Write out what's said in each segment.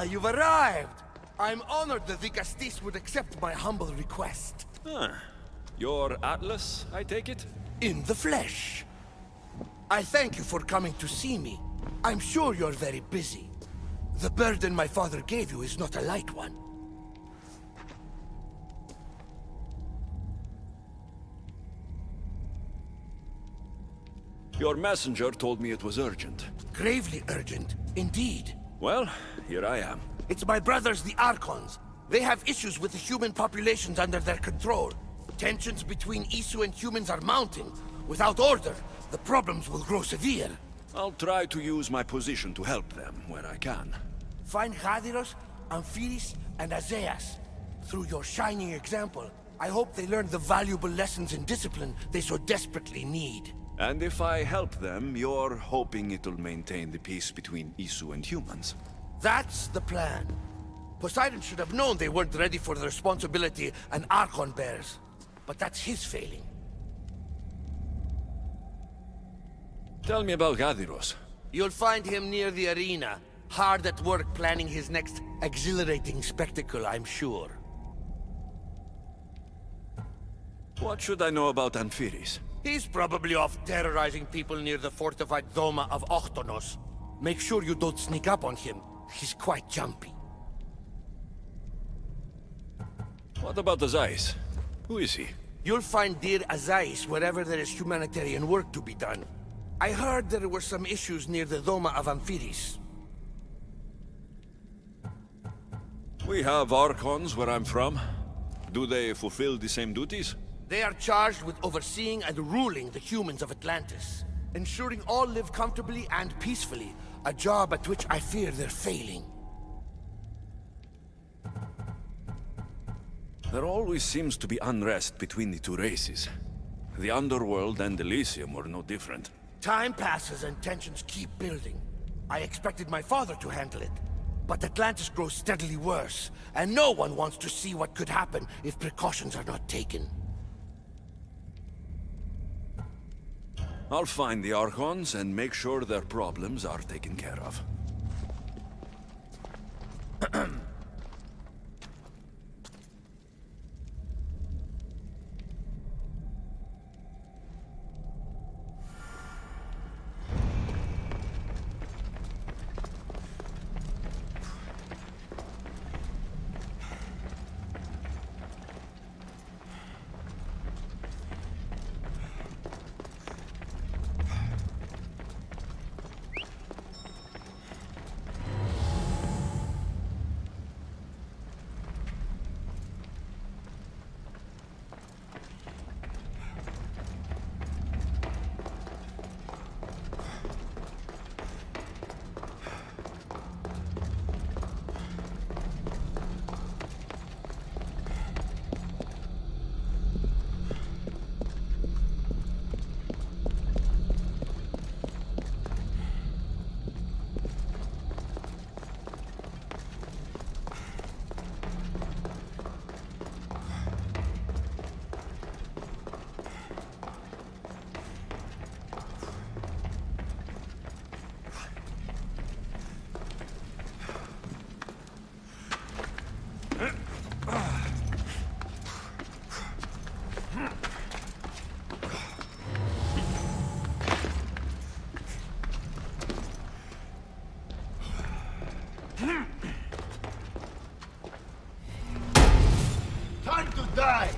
you've arrived! I'm honored that the Castis would accept my humble request. Huh. Your Atlas, I take it? In the flesh. I thank you for coming to see me. I'm sure you're very busy. The burden my father gave you is not a light one. Your messenger told me it was urgent. Gravely urgent, indeed. Well, here I am. It's my brothers, the Archons. They have issues with the human populations under their control. Tensions between Isu and humans are mounting. Without order, the problems will grow severe. I'll try to use my position to help them where I can. Find Hadiros, Amphiris, and Azaeas. Through your shining example, I hope they learn the valuable lessons in discipline they so desperately need. And if I help them, you're hoping it'll maintain the peace between Isu and humans. That's the plan. Poseidon should have known they weren't ready for the responsibility an Archon bears. But that's his failing. Tell me about Gadiros. You'll find him near the arena, hard at work planning his next exhilarating spectacle, I'm sure. What should I know about Amphiris? He's probably off terrorizing people near the fortified Doma of Ochtonos. Make sure you don't sneak up on him. He's quite jumpy. What about Azais? Who is he? You'll find dear Azais wherever there is humanitarian work to be done. I heard there were some issues near the Doma of Amphiris. We have Archons where I'm from. Do they fulfill the same duties? They are charged with overseeing and ruling the humans of Atlantis, ensuring all live comfortably and peacefully, a job at which I fear they're failing. There always seems to be unrest between the two races. The Underworld and Elysium were no different. Time passes and tensions keep building. I expected my father to handle it, but Atlantis grows steadily worse, and no one wants to see what could happen if precautions are not taken. I'll find the Archons and make sure their problems are taken care of. Time to die!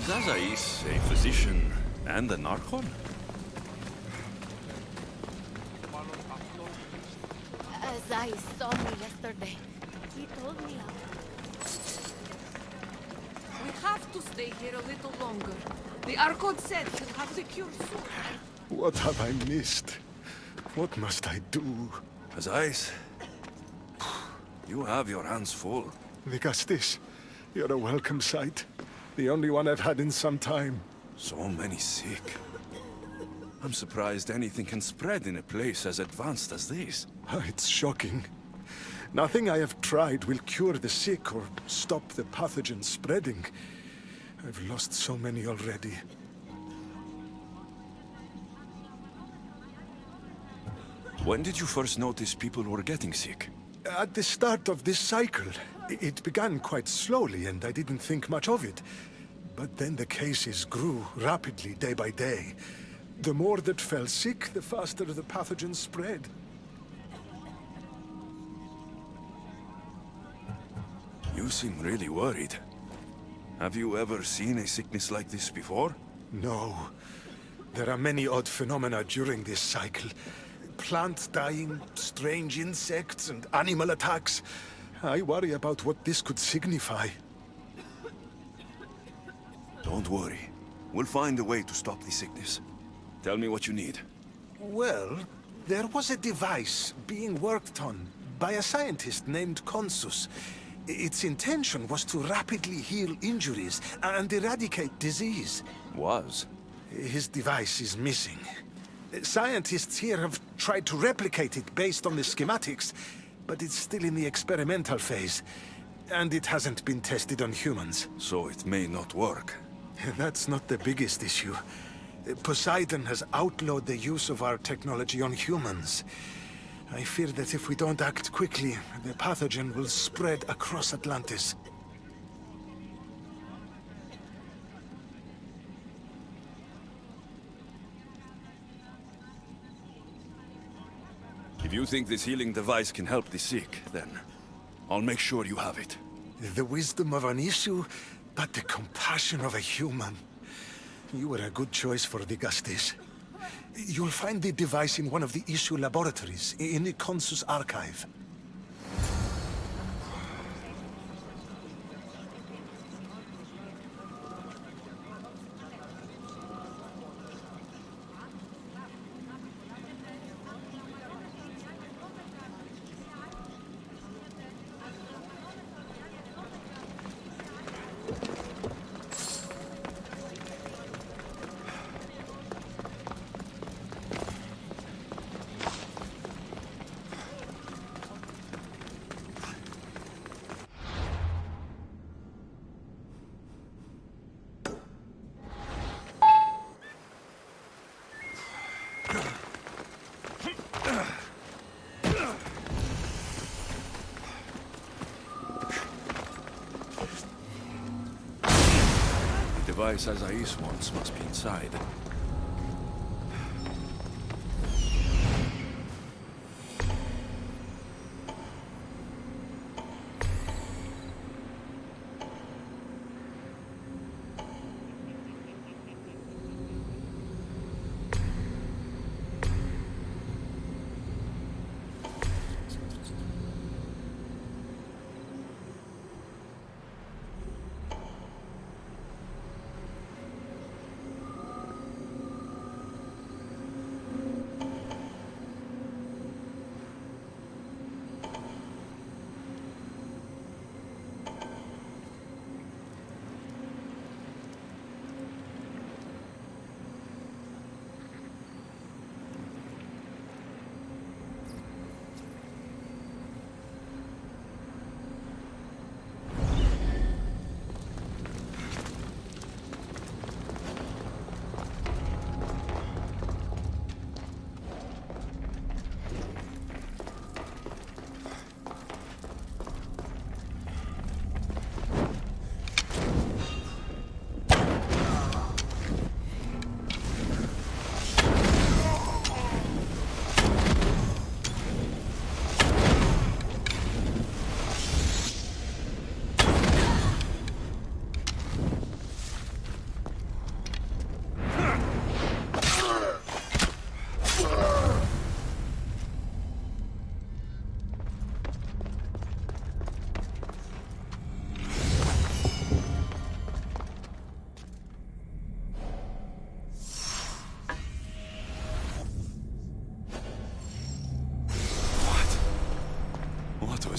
Is Azais a physician and an Archon? As I saw me yesterday, he told me we have to stay here a little longer. The Archon said he'll have the cure soon. What have I missed? What must I do? Azais, you have your hands full. Vigastis, you're a welcome sight. The only one I've had in some time. So many sick. I'm surprised anything can spread in a place as advanced as this. It's shocking. Nothing I have tried will cure the sick or stop the pathogen spreading. I've lost so many already. When did you first notice people were getting sick? At the start of this cycle, it began quite slowly and I didn't think much of it. But then the cases grew rapidly day by day. The more that fell sick, the faster the pathogen spread. You seem really worried. Have you ever seen a sickness like this before? No. There are many odd phenomena during this cycle. Plant dying, strange insects, and animal attacks. I worry about what this could signify. Don't worry. We'll find a way to stop the sickness. Tell me what you need. Well, there was a device being worked on by a scientist named Consus. Its intention was to rapidly heal injuries and eradicate disease. Was? His device is missing. Scientists here have tried to replicate it based on the schematics, but it's still in the experimental phase. And it hasn't been tested on humans. So it may not work. That's not the biggest issue. Poseidon has outlawed the use of our technology on humans. I fear that if we don't act quickly, the pathogen will spread across Atlantis. If you think this healing device can help the sick, then I'll make sure you have it. The wisdom of an issue, but the compassion of a human. You were a good choice for Vigastis. You'll find the device in one of the issue laboratories, in the Consus archive. The device Azais wants must be inside.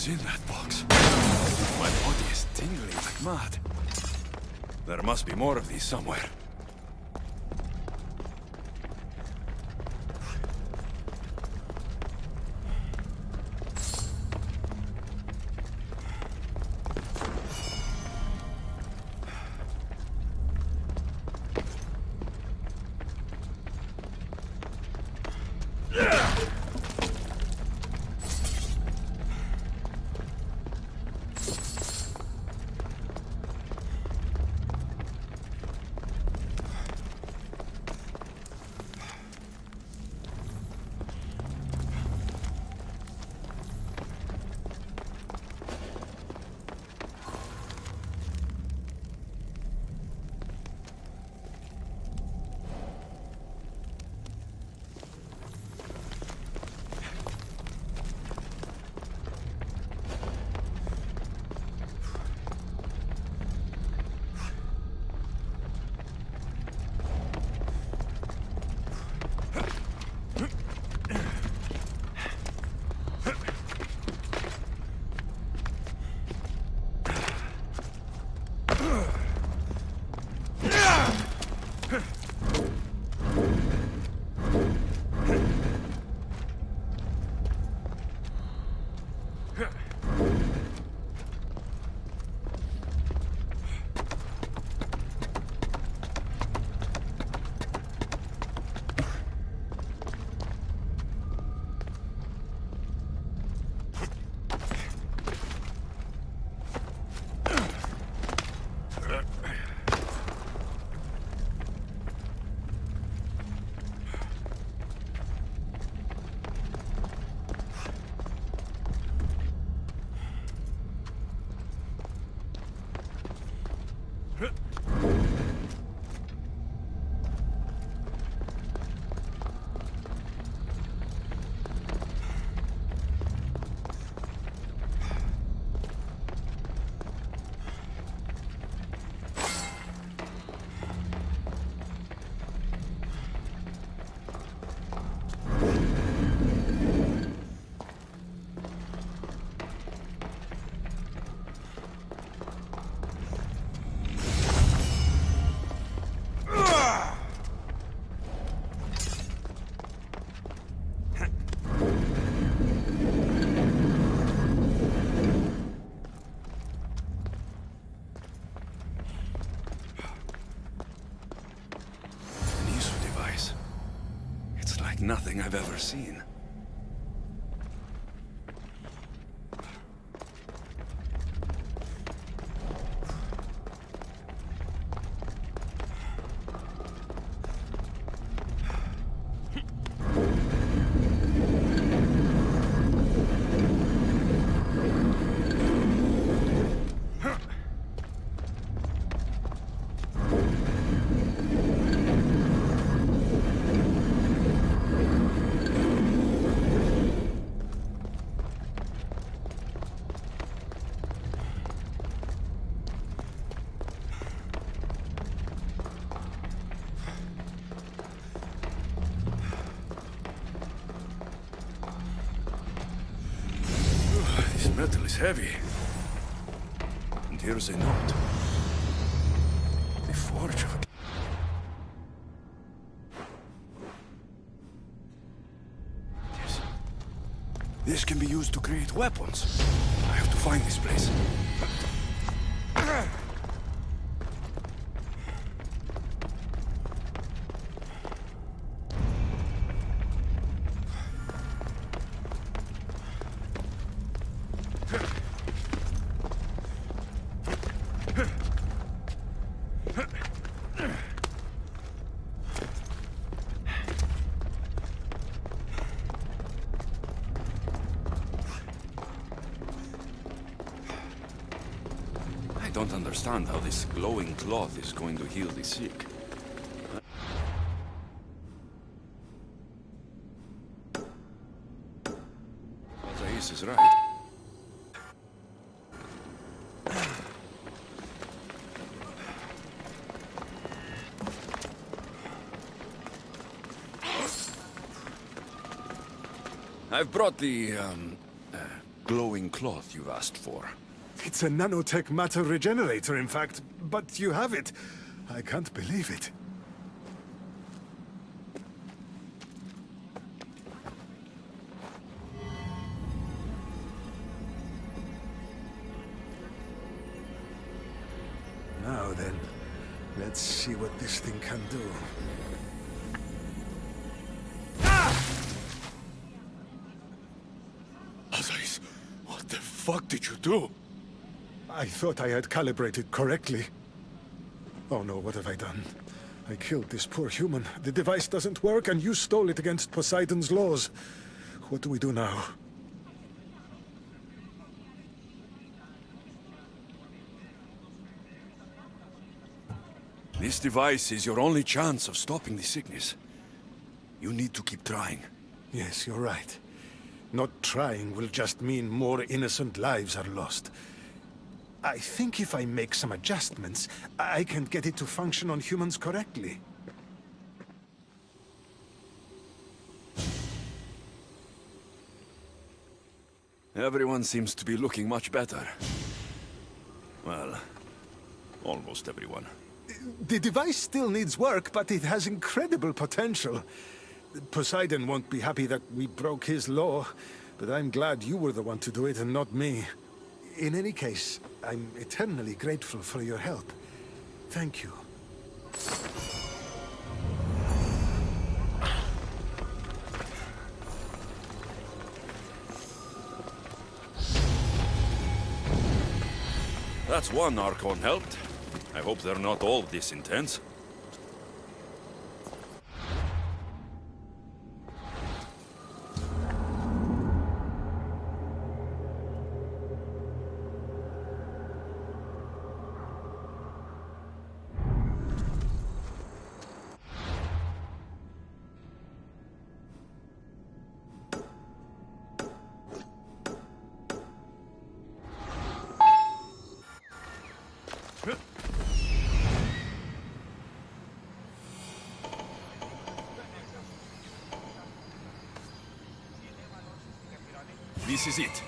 is in that box? My body is tingling like mad. There must be more of these somewhere. Nothing I've ever seen. Metal is heavy. And here's a note. The forge of a... This can be used to create weapons. I have to find this place. I don't understand how this glowing cloth is going to heal the sick. Zais is right. I've brought the, glowing cloth you've asked for. It's a nanotech matter regenerator, in fact, but you have it. I can't believe it. Now then, let's see what this thing can do. Azais, what the fuck did you do? I thought I had calibrated correctly. Oh no, what have I done? I killed this poor human. The device doesn't work, and you stole it against Poseidon's laws. What do we do now? This device is your only chance of stopping the sickness. You need to keep trying. Yes, you're right. Not trying will just mean more innocent lives are lost. I think if I make some adjustments, I can get it to function on humans correctly. Everyone seems to be looking much better. Well, almost everyone. The device still needs work, but it has incredible potential. Poseidon won't be happy that we broke his law, but I'm glad you were the one to do it and not me. In any case, I'm eternally grateful for your help. Thank you. That's one Archon helped. I hope they're not all this intense. This is it.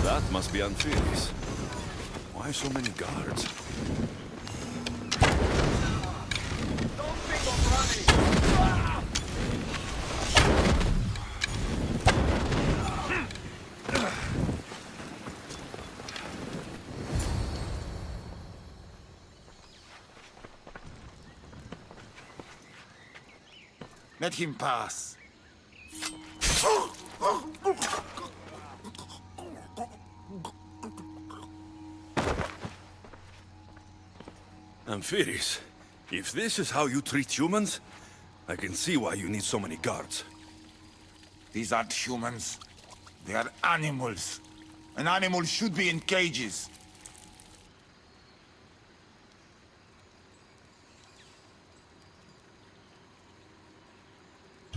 That must be Amphibious. Why so many guards? Don't think of running! Let him pass. Amphibious, if this is how you treat humans, I can see why you need so many guards. These aren't humans. They are animals. An animal should be in cages.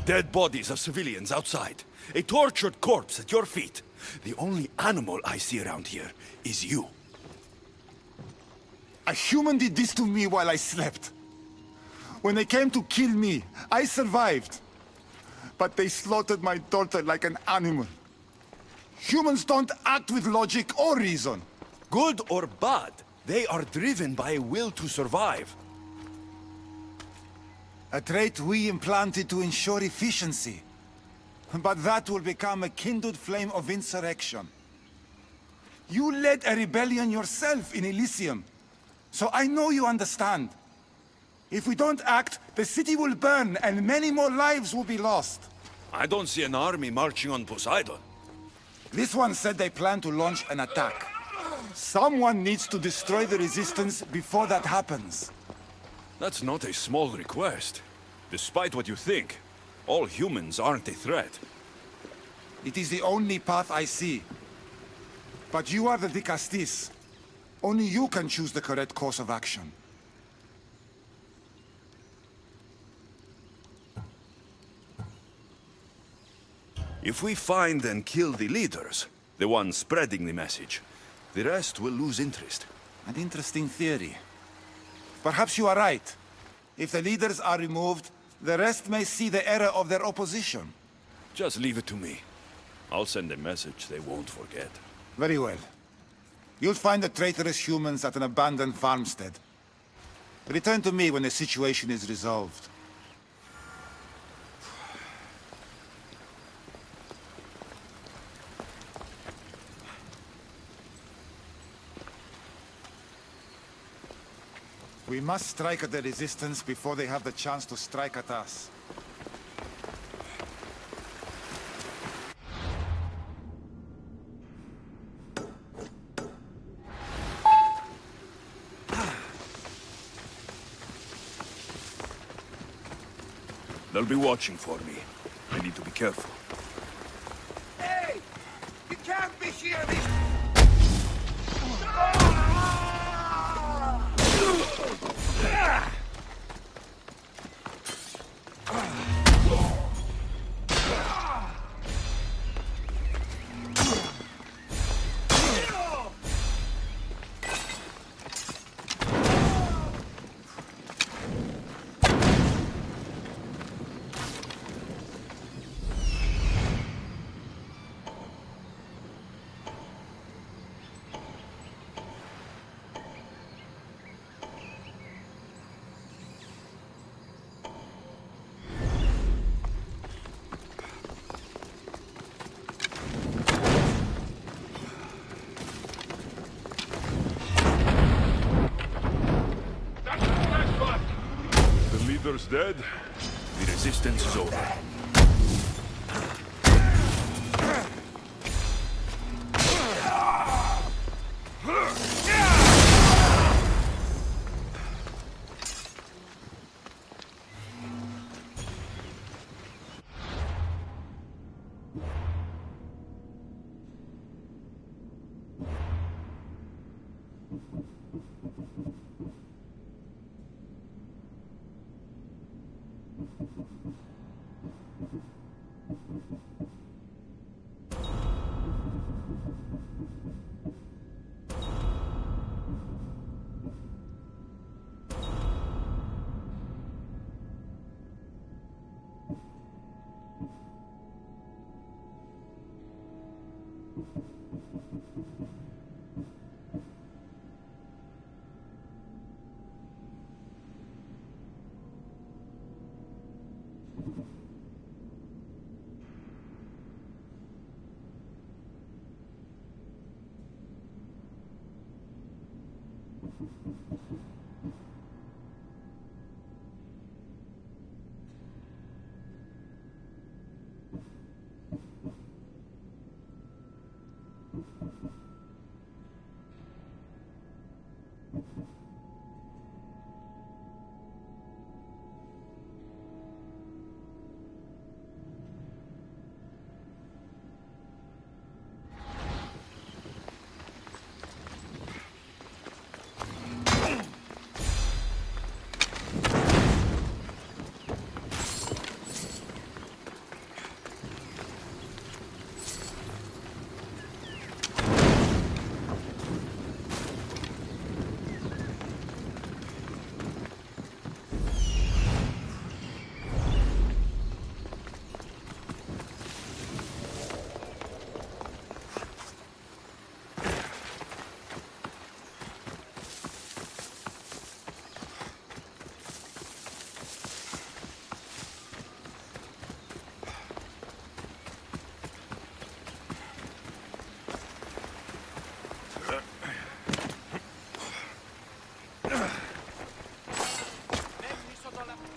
Dead bodies of civilians outside. A tortured corpse at your feet. The only animal I see around here is you. A human did this to me while I slept. When they came to kill me, I survived. But they slaughtered my daughter like an animal. Humans don't act with logic or reason. Good or bad, they are driven by a will to survive. A trait we implanted to ensure efficiency. But that will become a kindled flame of insurrection. You led a rebellion yourself in Elysium. So I know you understand. If we don't act, the city will burn and many more lives will be lost. I don't see an army marching on Poseidon. This one said they plan to launch an attack. Someone needs to destroy the resistance before that happens. That's not a small request. Despite what you think, all humans aren't a threat. It is the only path I see. But you are the Dicastis. Only you can choose the correct course of action. If we find and kill the leaders, the one spreading the message. The rest will lose interest. An interesting theory. Perhaps you are right. If the leaders are removed, the rest may see the error of their opposition. Just leave it to me. I'll send a message they won't forget. Very well. You'll find the traitorous humans at an abandoned farmstead. Return to me when the situation is resolved. We must strike at the resistance before they have the chance to strike at us. They'll be watching for me. I need to be careful. Hey! You can't be here! Leader's dead. The resistance is over.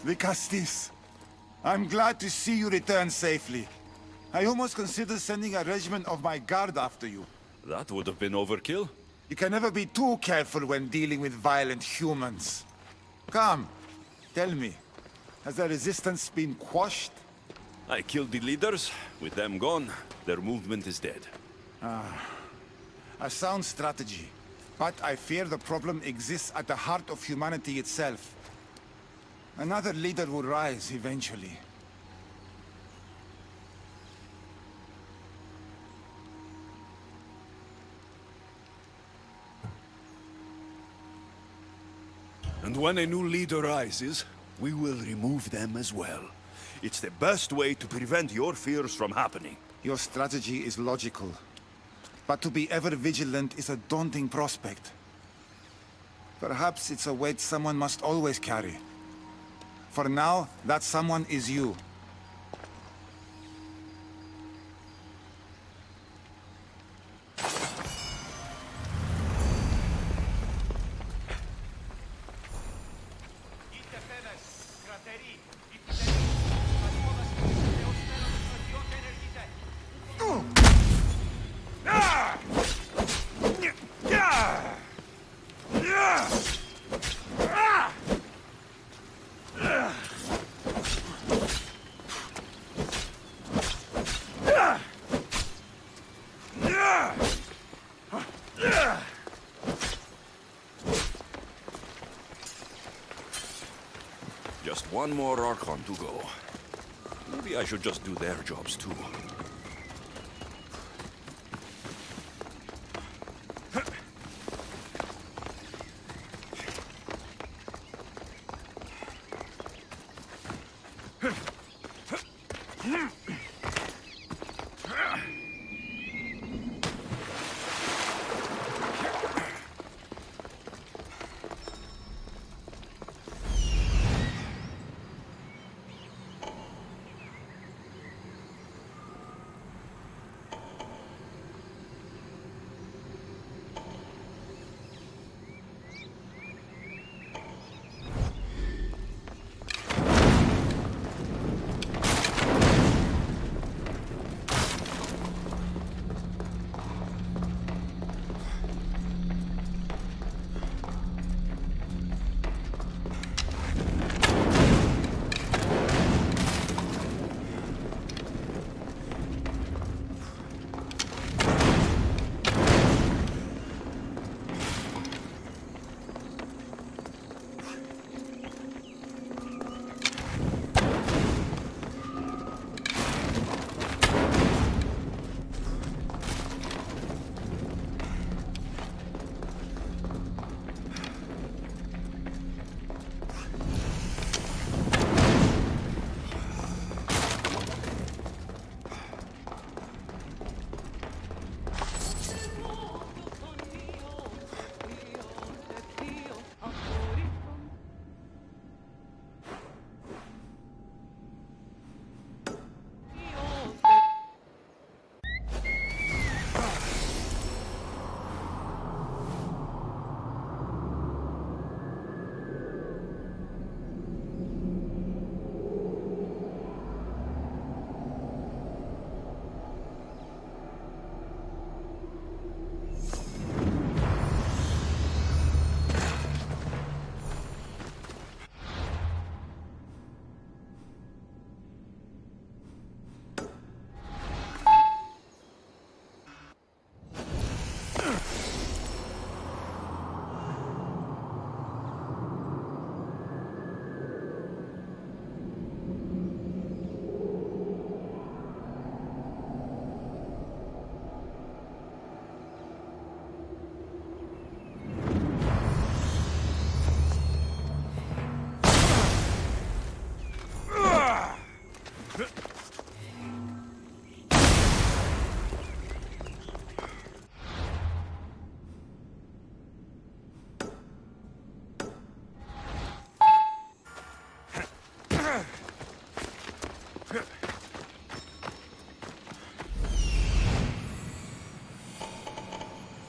Vicastis, I'm glad to see you return safely. I almost considered sending a regiment of my guard after you. That would have been overkill. You can never be too careful when dealing with violent humans. Come, tell me, has the resistance been quashed? I killed the leaders. With them gone, their movement is dead. A sound strategy. But I fear the problem exists at the heart of humanity itself. Another leader will rise eventually. And when a new leader rises, we will remove them as well. It's the best way to prevent your fears from happening. Your strategy is logical. But to be ever vigilant is a daunting prospect. Perhaps it's a weight someone must always carry. For now, that someone is you. Just one more Archon to go. Maybe I should just do their jobs too.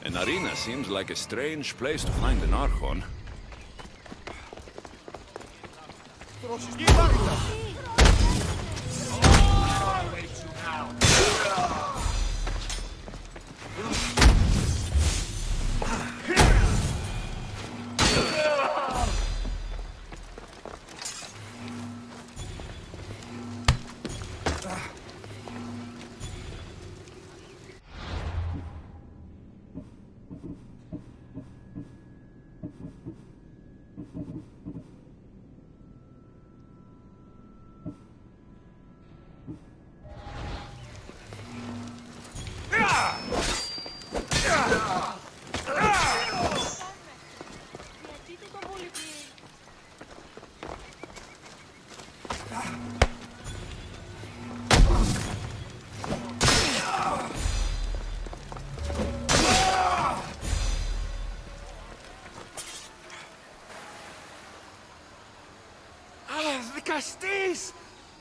An arena seems like a strange place to find an Archon. Castis!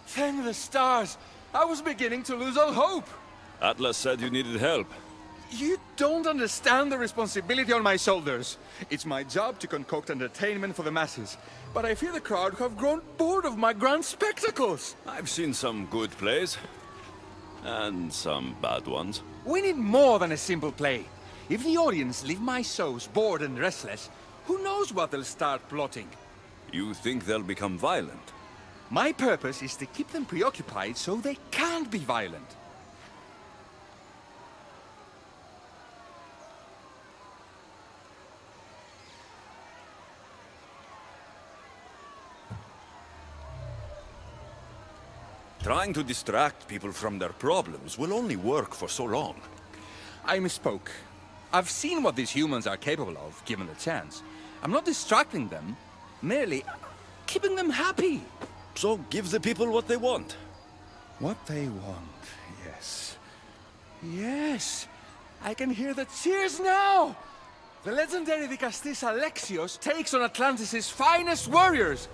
Thank the stars. I was beginning to lose all hope. Atlas said you needed help. You don't understand the responsibility on my shoulders. It's my job to concoct entertainment for the masses. But I fear the crowd have grown bored of my grand spectacles. I've seen some good plays. And some bad ones. We need more than a simple play. If the audience leave my shows bored and restless, who knows what they'll start plotting? You think they'll become violent? My purpose is to keep them preoccupied so they can't be violent. Trying to distract people from their problems will only work for so long. I misspoke. I've seen what these humans are capable of, given the chance. I'm not distracting them, merely keeping them happy. So give the people what they want. What they want, yes. Yes! I can hear the cheers now! The legendary Vicastis Alexios takes on Atlantis' finest warriors!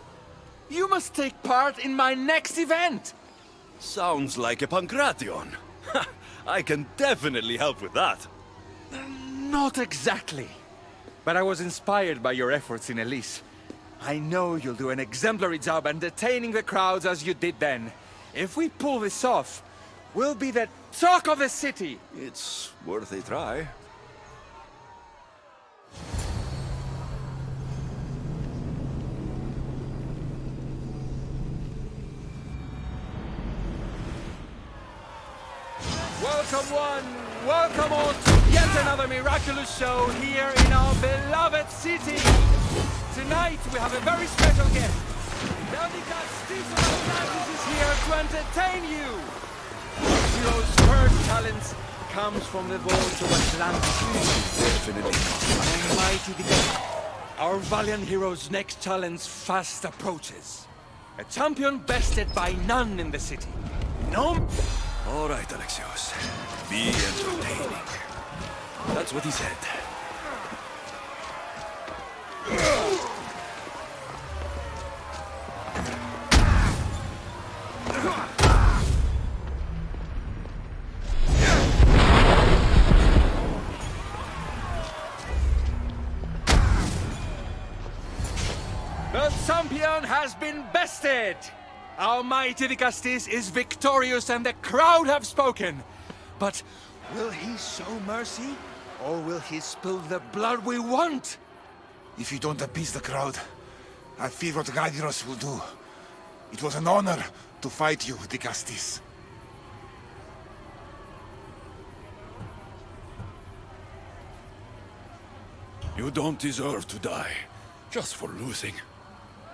You must take part in my next event! Sounds like a Pancration. I can definitely help with that. Not exactly. But I was inspired by your efforts in Elise. I know you'll do an exemplary job entertaining the crowds as you did then. If we pull this off, we'll be the talk of the city. It's worth a try. Welcome one, welcome all to yet another miraculous show here in our beloved city. Tonight we have a very special guest. Vicastis of Atlantis is here to entertain you. Hero's first talent comes from the vault of Atlantis. Definitely not. Mighty Vicastis. Our valiant hero's next challenge fast approaches. A champion bested by none in the city. No. All right, Alexios. Be entertaining. That's what he said. The champion has been bested! Our mighty Vicastis is victorious and the crowd have spoken. But will he show mercy? Or will he spill the blood we want? If you don't appease the crowd, I fear what Gaidiros will do. It was an honor to fight you, Vicastis. You don't deserve to die, just for losing.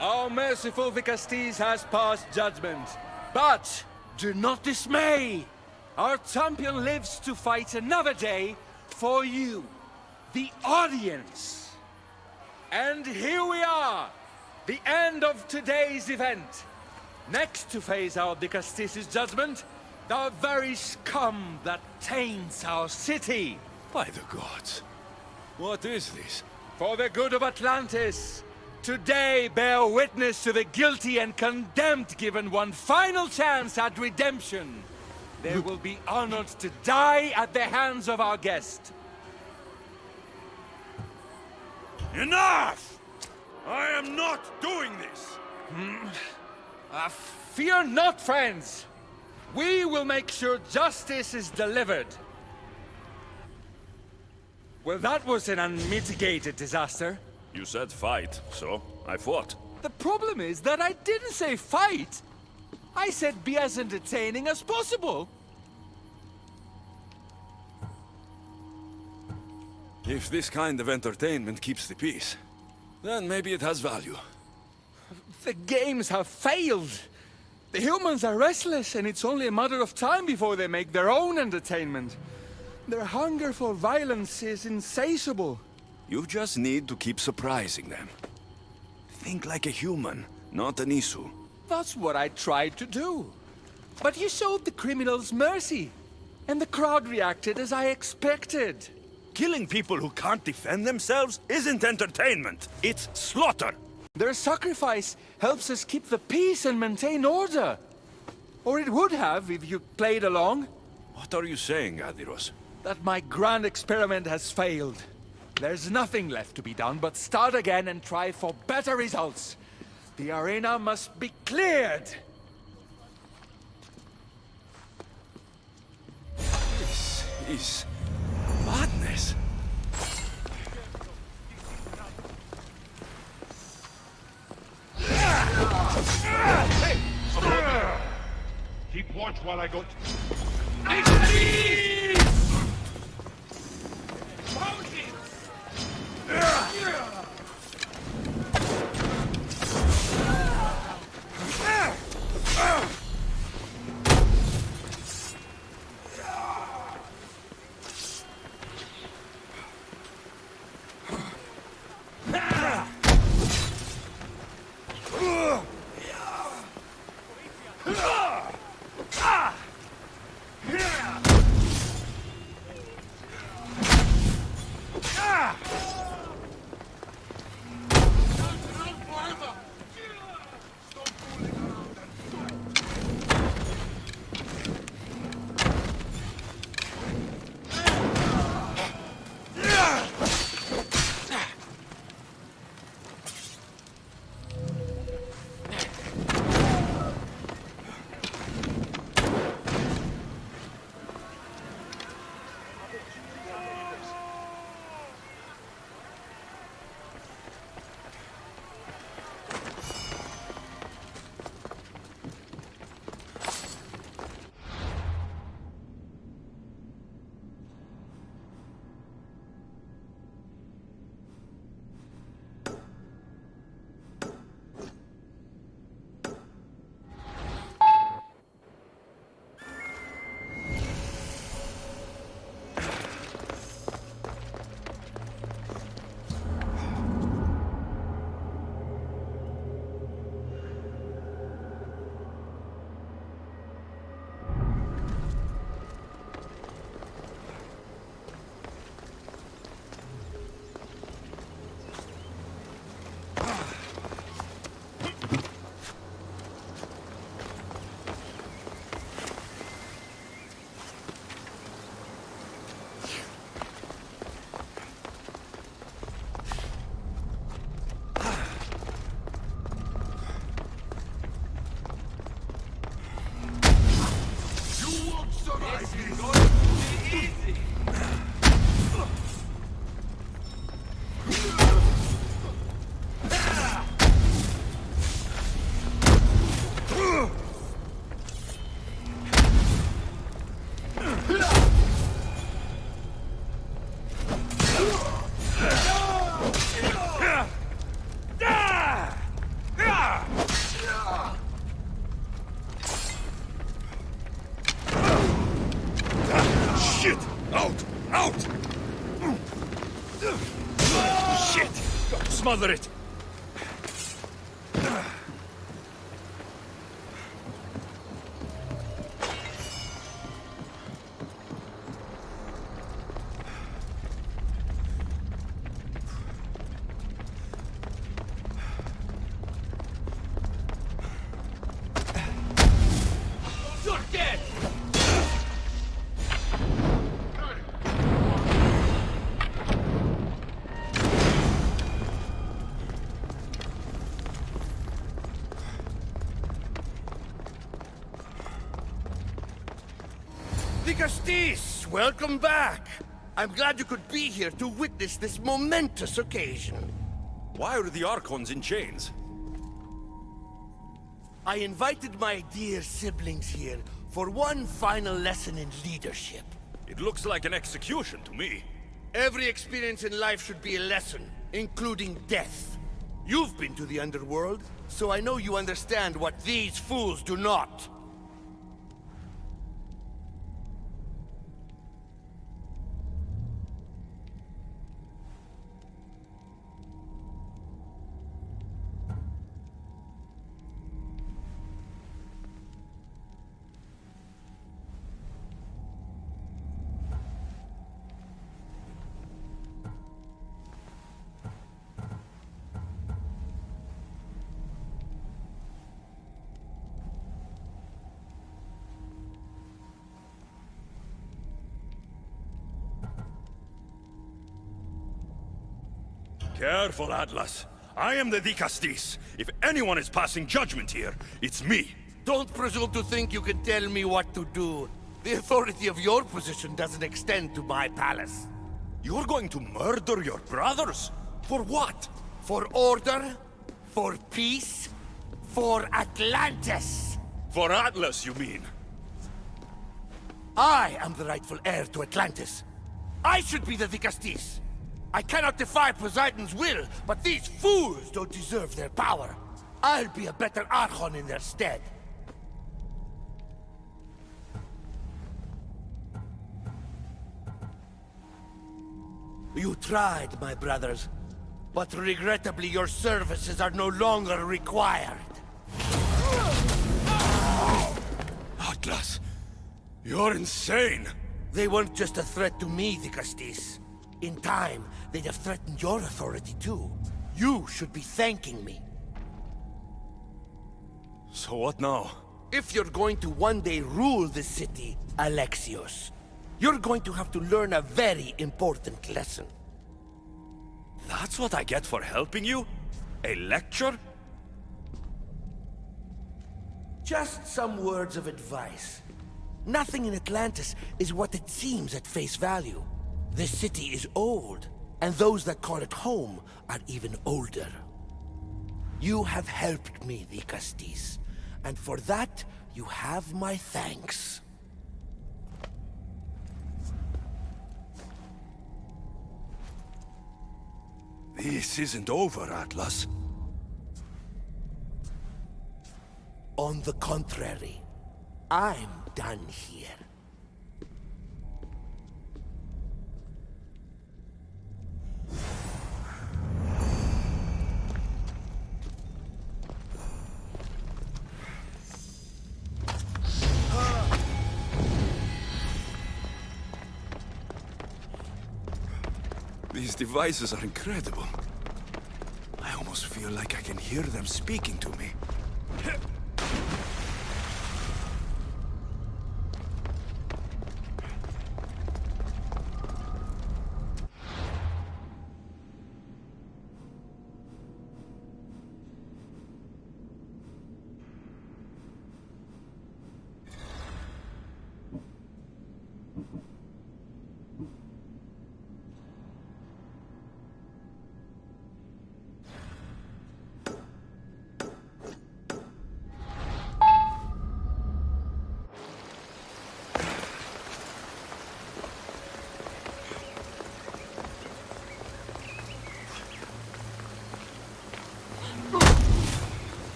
Our merciful Vicastis has passed judgment. But do not dismay! Our champion lives to fight another day for you, the audience. And here we are, the end of today's event. Next to face our Vicastis' judgment, the very scum that taints our city. By the gods. What is this? For the good of Atlantis, today bear witness to the guilty and condemned given one final chance at redemption. They will be honored to die at the hands of our guest. Enough! I am not doing this! Fear not, friends. We will make sure justice is delivered. Well, that was an unmitigated disaster. You said fight, so I fought. The problem is that I didn't say fight. I said be as entertaining as possible. If this kind of entertainment keeps the peace, then maybe it has value. The games have failed. The humans are restless, and it's only a matter of time before they make their own entertainment. Their hunger for violence is insatiable. You just need to keep surprising them. Think like a human, not an Isu. That's what I tried to do. But you showed the criminals mercy, and the crowd reacted as I expected. Killing people who can't defend themselves isn't entertainment, it's slaughter. Their sacrifice helps us keep the peace and maintain order. Or it would have if you played along. What are you saying, Adiros? That my grand experiment has failed. There's nothing left to be done but start again and try for better results. The arena must be cleared. This is madness. Hey! Stop! Keep watch while I go. Shit! Out! Out! Shit! Smother it! You're dead! Vicastis, welcome back. I'm glad you could be here to witness this momentous occasion. Why are the Archons in chains? I invited my dear siblings here for one final lesson in leadership. It looks like an execution to me. Every experience in life should be a lesson, including death. You've been to the underworld, so I know you understand what these fools do not. Careful, Atlas. I am the Dicastis. If anyone is passing judgment here, it's me. Don't presume to think you can tell me what to do. The authority of your position doesn't extend to my palace. You're going to murder your brothers? For what? For order, for peace, for Atlantis. For Atlas, you mean? I am the rightful heir to Atlantis. I should be the Dicastis. I cannot defy Poseidon's will, but these fools don't deserve their power. I'll be a better Archon in their stead. You tried, my brothers, but regrettably your services are no longer required. Atlas, you're insane. They weren't just a threat to me, Dicastis. In time, they'd have threatened your authority too. You should be thanking me. So what now? If you're going to one day rule the city, Alexios, you're going to have to learn a very important lesson. That's what I get for helping you? A lecture? Just some words of advice. Nothing in Atlantis is what it seems at face value. The city is old, and those that call it home are even older. You have helped me, Dicastis, and for that, you have my thanks. This isn't over, Atlas. On the contrary, I'm done here. These devices are incredible. I almost feel like I can hear them speaking to me.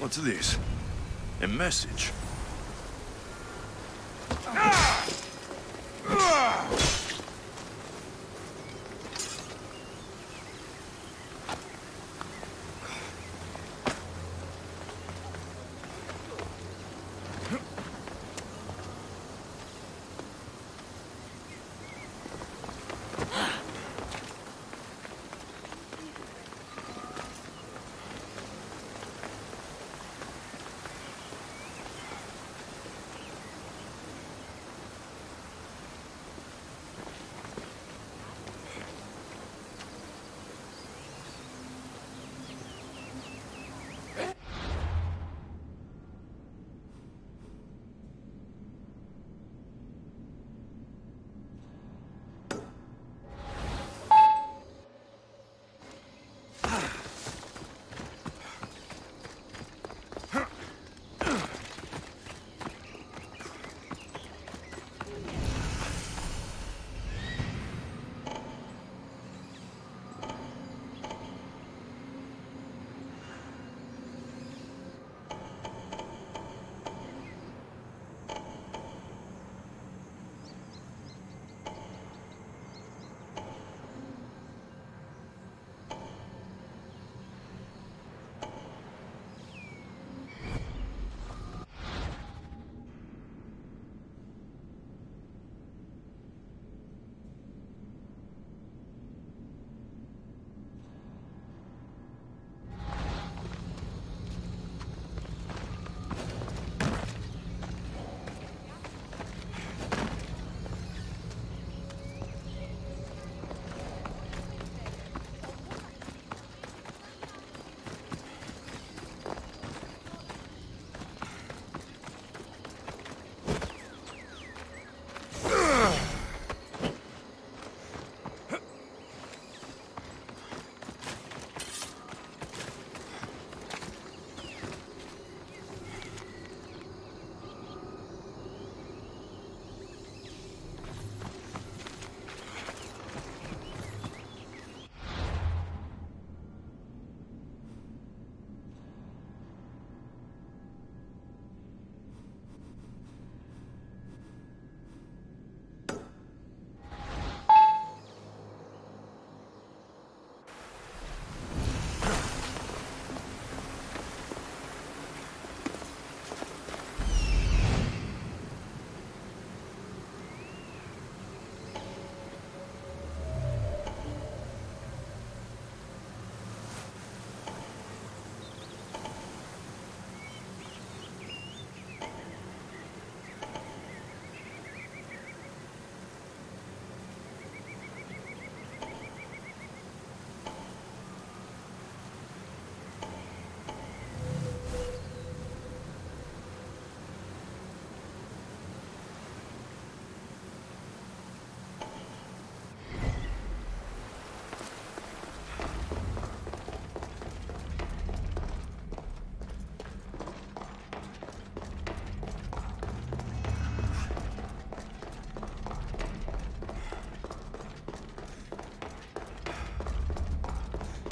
What's this? A message?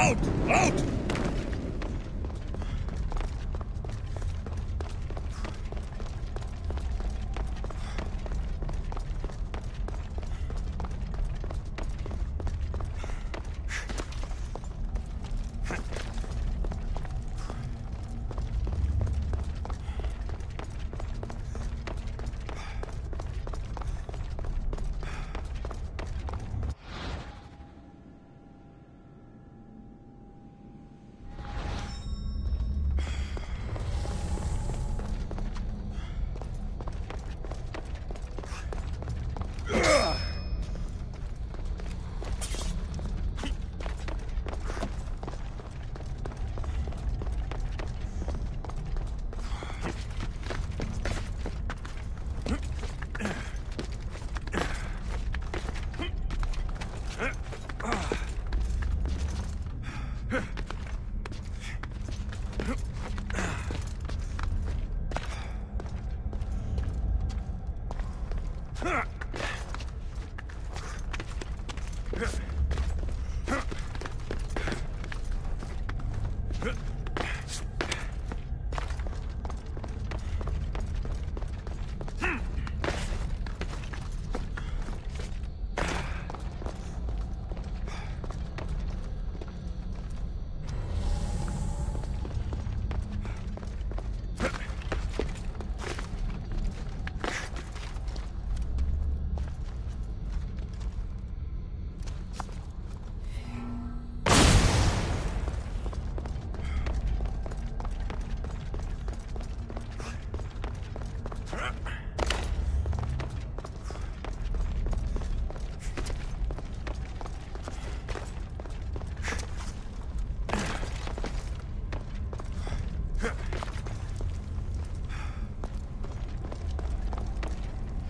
Out! Out!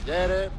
Get it?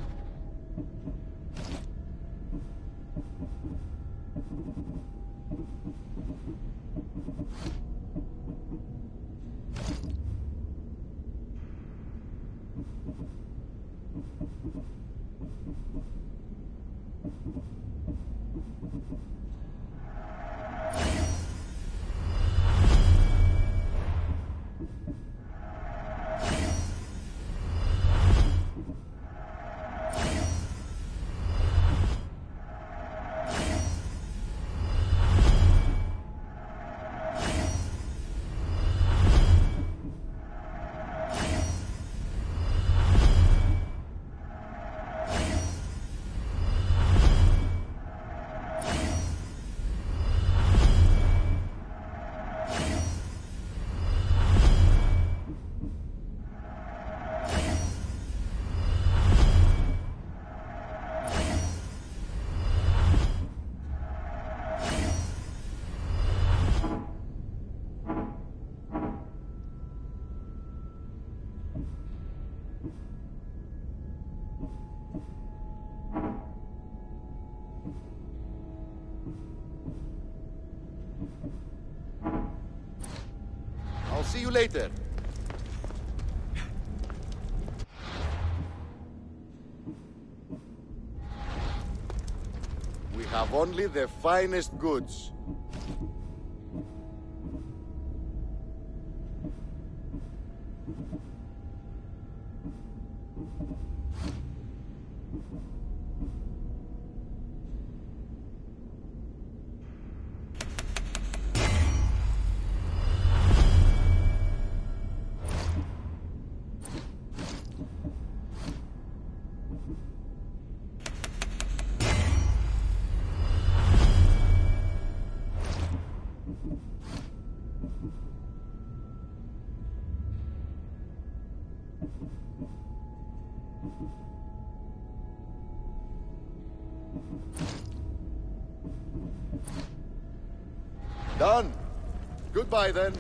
I'll see you later. We have only the finest goods. Done. Goodbye, then.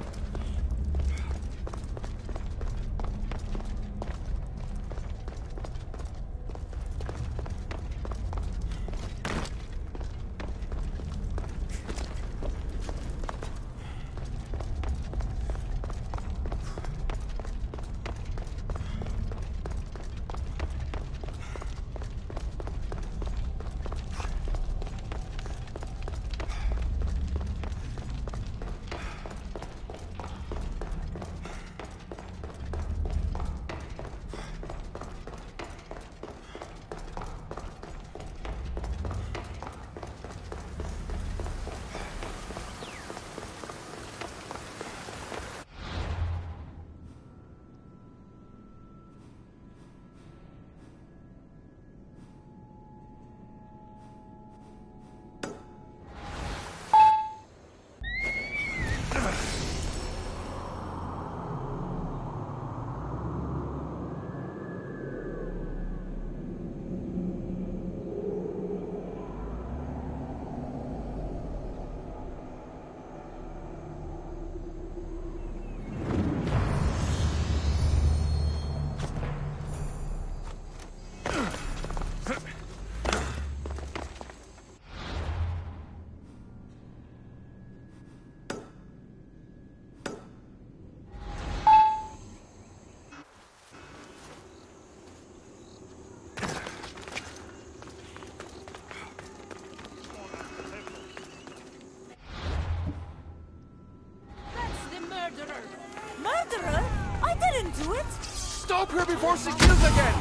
Stop her before she kills again!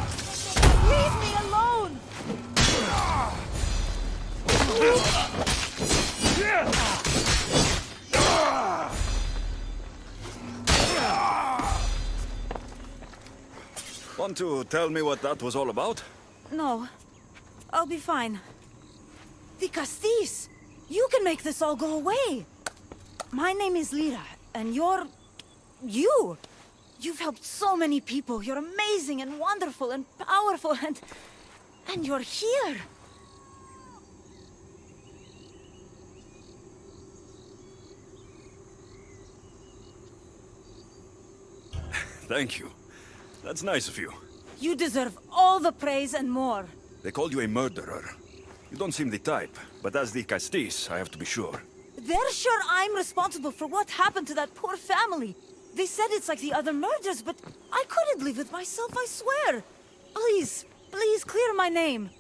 Leave me alone! Want to tell me what that was all about? No. I'll be fine. The Castis! You can make this all go away! My name is Lyra, and you're... you! You've helped so many people. You're amazing and wonderful and powerful and... and you're here! Thank you. That's nice of you. You deserve all the praise and more. They called you a murderer. You don't seem the type, but as the Castis, I have to be sure. They're sure I'm responsible for what happened to that poor family. They said it's like the other murders, but I couldn't live with myself, I swear. Please, please clear my name.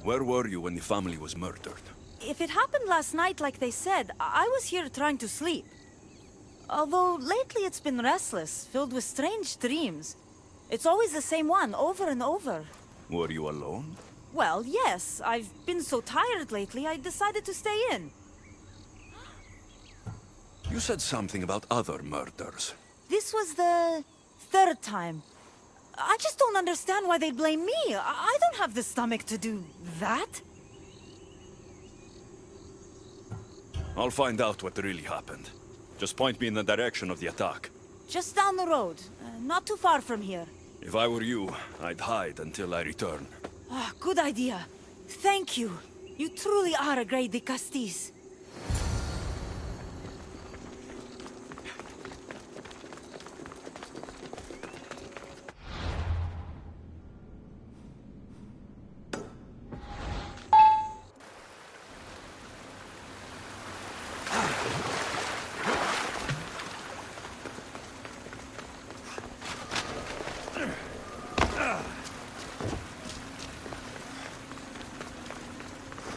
Where were you when the family was murdered? If it happened last night like they said, I was here trying to sleep. Although lately it's been restless, filled with strange dreams. It's always the same one, over and over. Were you alone? Well, yes. I've been so tired lately, I decided to stay in. You said something about other murders. This was the third time. I just don't understand why they blame me. I don't have the stomach to do that. I'll find out what really happened. Just point me in the direction of the attack. Just down the road, not too far from here. If I were you, I'd hide until I return. Ah, good idea. Thank you. You truly are a great Castis.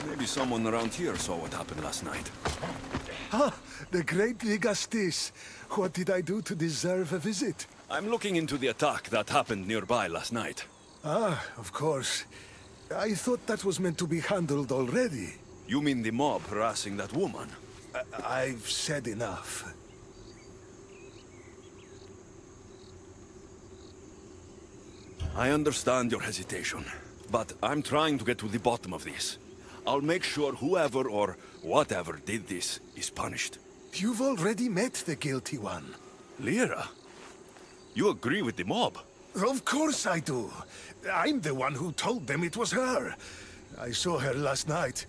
Maybe someone around here saw what happened last night. Ah, the great Vigastis. What did I do to deserve a visit? I'm looking into the attack that happened nearby last night. Ah, of course. I thought that was meant to be handled already. You mean the mob harassing that woman? I've said enough. I understand your hesitation, but I'm trying to get to the bottom of this. I'll make sure whoever or whatever did this is punished. You've already met the guilty one. Lyra? You agree with the mob? Of course I do. I'm the one who told them it was her. I saw her last night,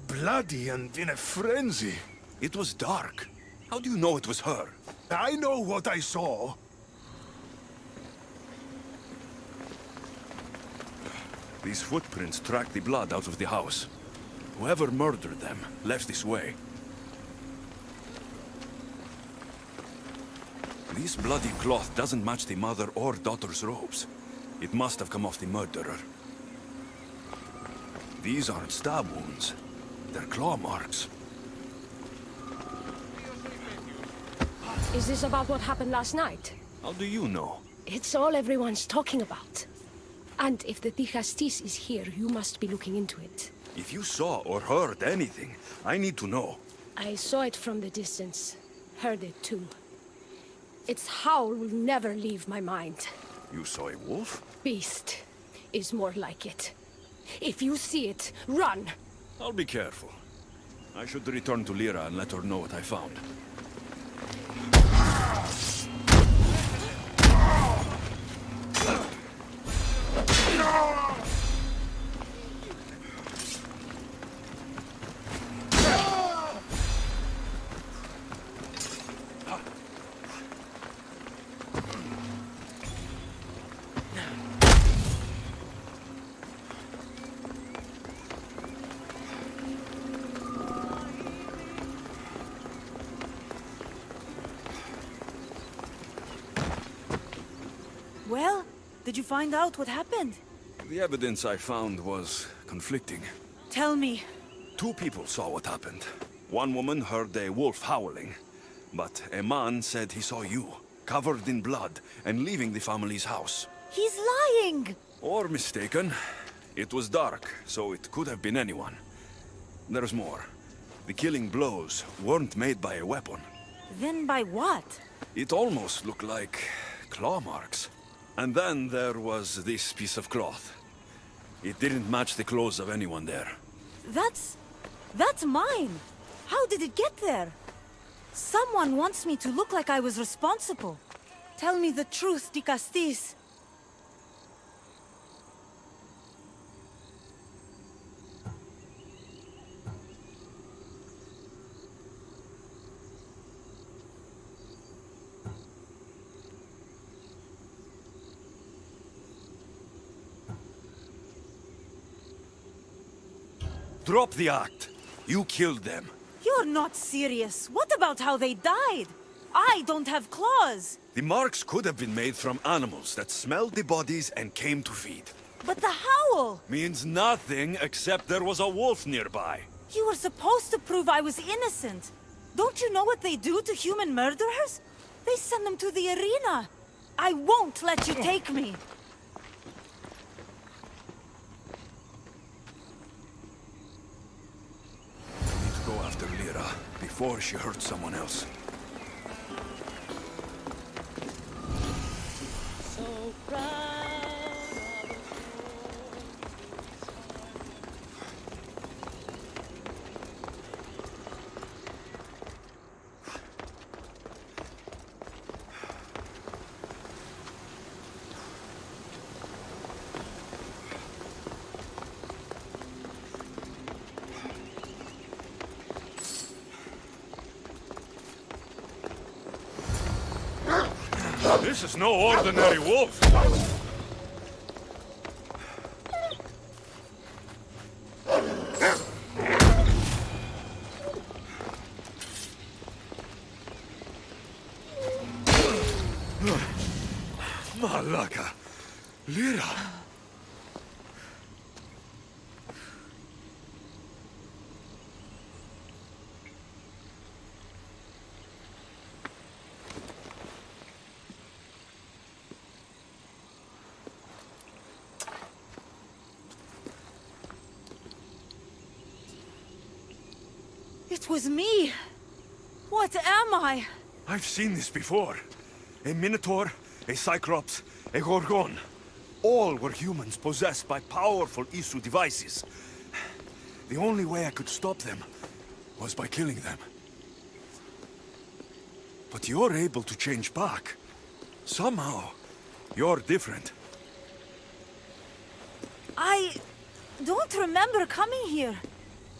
bloody and in a frenzy. It was dark. How do you know it was her? I know what I saw. These footprints track the blood out of the house. Whoever murdered them left this way. This bloody cloth doesn't match the mother or daughter's robes. It must have come off the murderer. These aren't stab wounds. They're claw marks. Is this about what happened last night? How do you know? It's all everyone's talking about. And if the Castis is here, you must be looking into it. If you saw or heard anything, I need to know. I saw it from the distance. Heard it too. Its howl will never leave my mind. You saw a wolf? Beast is more like it. If you see it, run! I'll be careful. I should return to Lyra and let her know what I found. Well, did you find out what happened? The evidence I found was conflicting. Tell me. 2 people saw what happened. One woman heard a wolf howling, but a man said he saw you, covered in blood, and leaving the family's house. He's lying! Or mistaken. It was dark, so it could have been anyone. There's more. The killing blows weren't made by a weapon. Then by what? It almost looked like claw marks. And then there was this piece of cloth. It didn't match the clothes of anyone there. That's mine! How did it get there? Someone wants me to look like I was responsible. Tell me the truth, de Castis. Drop the act. You killed them. You're not serious. What about how they died? I don't have claws. The marks could have been made from animals that smelled the bodies and came to feed. But the howl! Means nothing except there was a wolf nearby. You were supposed to prove I was innocent. Don't you know what they do to human murderers? They send them to the arena. I won't let you take me. Go after Lyra before she hurts someone else. So proud. This is no ordinary wolf. Malaka. Lyra. It was me. What am I? I've seen this before. A Minotaur, a Cyclops, a Gorgon. All were humans possessed by powerful Isu devices. The only way I could stop them was by killing them. But you're able to change back. Somehow, you're different. I don't remember coming here.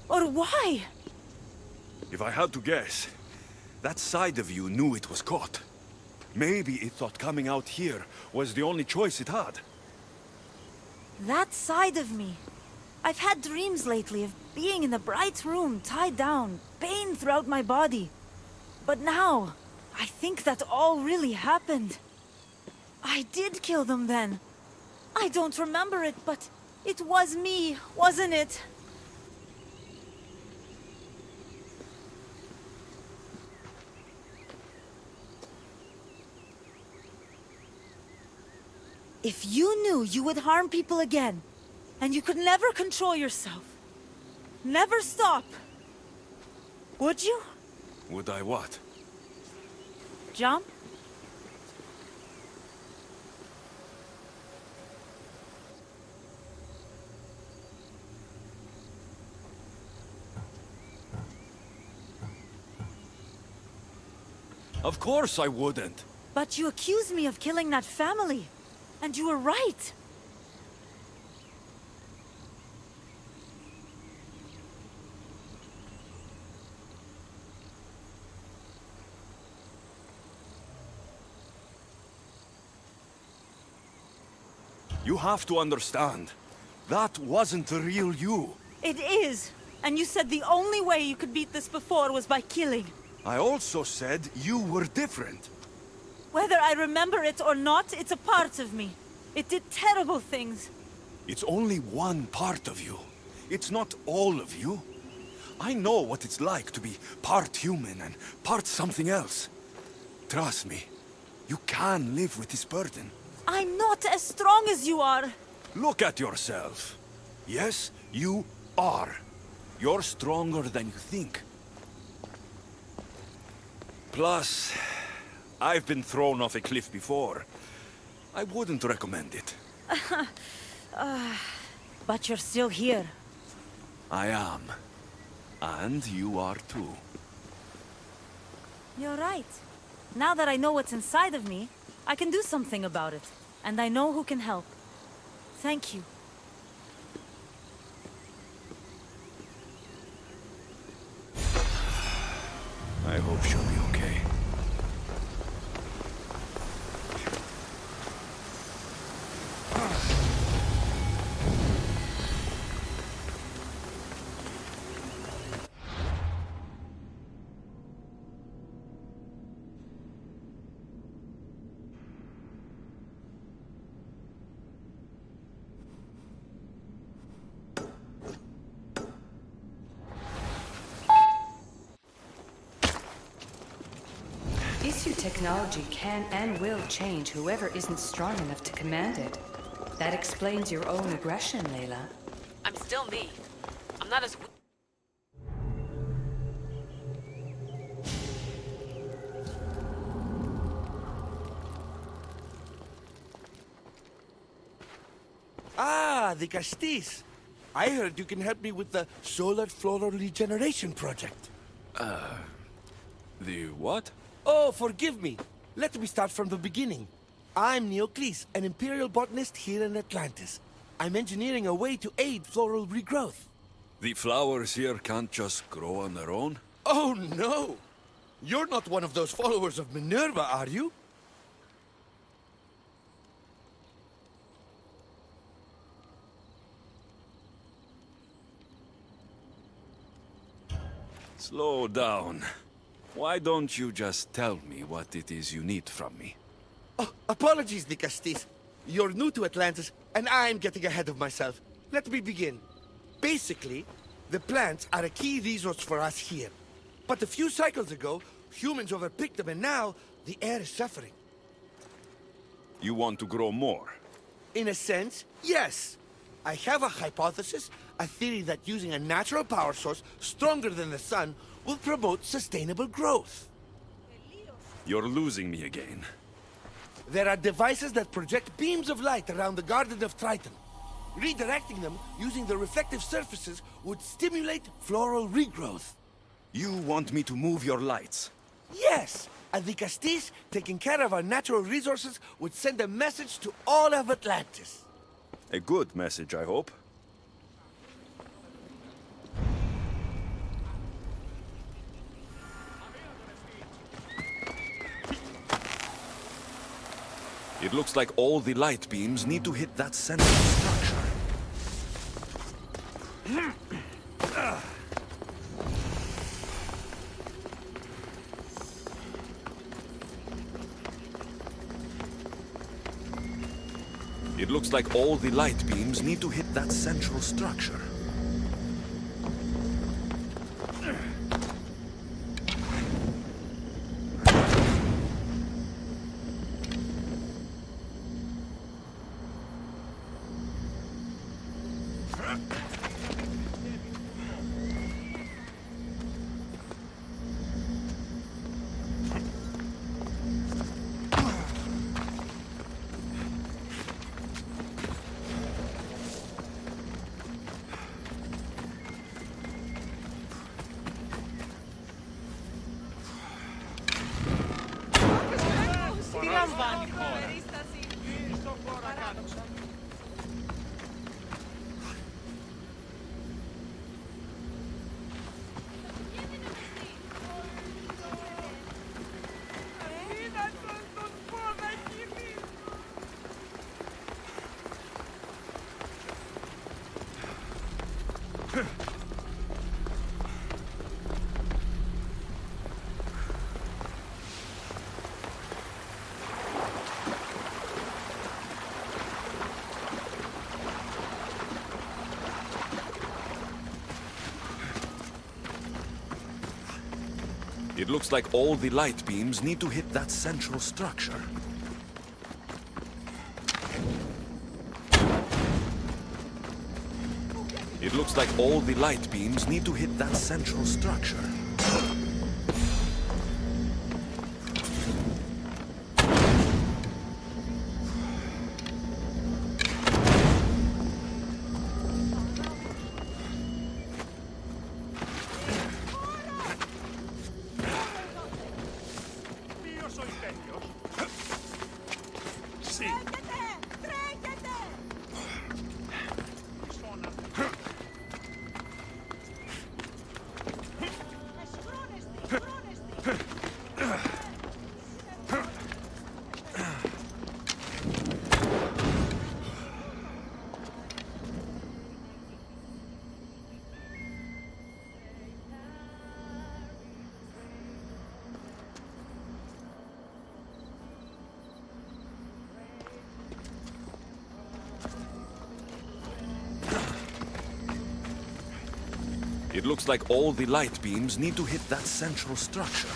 Or why? If I had to guess, that side of you knew it was caught. Maybe it thought coming out here was the only choice it had. That side of me. I've had dreams lately of being in a bright room, tied down, pain throughout my body. But now, I think that all really happened. I did kill them then. I don't remember it, but it was me, wasn't it? If you knew you would harm people again, and you could never control yourself, never stop, would you? Would I what? Jump? Of course I wouldn't. But you accused me of killing that family. And you were right. You have to understand. That wasn't the real you. It is. And you said the only way you could beat this before was by killing. I also said you were different. Whether I remember it or not, it's a part of me. It did terrible things. It's only one part of you. It's not all of you. I know what it's like to be part human and part something else. Trust me, You can live with this burden. I'm not as strong as you are. Look at yourself. Yes, you are. You're stronger than you think. Plus, I've been thrown off a cliff before. I wouldn't recommend it. But you're still here. I am. And you are too. You're right. Now that I know what's inside of me, I can do something about it. And I know who can help. Thank you. I hope she'll be okay. Issue technology can and will change whoever isn't strong enough to command it. That explains your own aggression, Layla. I'm still me. I'm not as weak. Ah, the Castis. I heard you can help me with the solar floral regeneration project. The what? Oh, forgive me. Let me start from the beginning. I'm Neocles, an Imperial botanist here in Atlantis. I'm engineering a way to aid floral regrowth. The flowers here can't just grow on their own? Oh, no! You're not one of those followers of Minerva, are you? Slow down. Why don't you just tell me what it is you need from me? Oh, apologies, the Castis. You're new to Atlantis, and I'm getting ahead of myself. Let me begin. Basically, the plants are a key resource for us here. But a few cycles ago, humans overpicked them, and now the air is suffering. You want to grow more? In a sense, yes. I have a hypothesis, a theory that using a natural power source stronger than the sun will promote sustainable growth. You're losing me again. There are devices that project beams of light around the Garden of Triton. Redirecting them using the reflective surfaces would stimulate floral regrowth. You want me to move your lights? Yes! And the Castis, taking care of our natural resources, would send a message to all of Atlantis. A good message, I hope. It looks like all the light beams need to hit that central structure. It looks like all the light beams need to hit that central structure. It looks like all the light beams need to hit that central structure. It looks like all the light beams need to hit that central structure. It looks like all the light beams need to hit that central structure.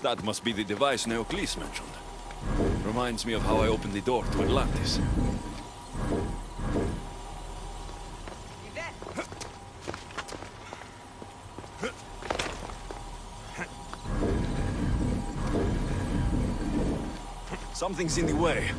That must be the device Neocles mentioned. Reminds me of how I opened the door to Atlantis. Something's in the way.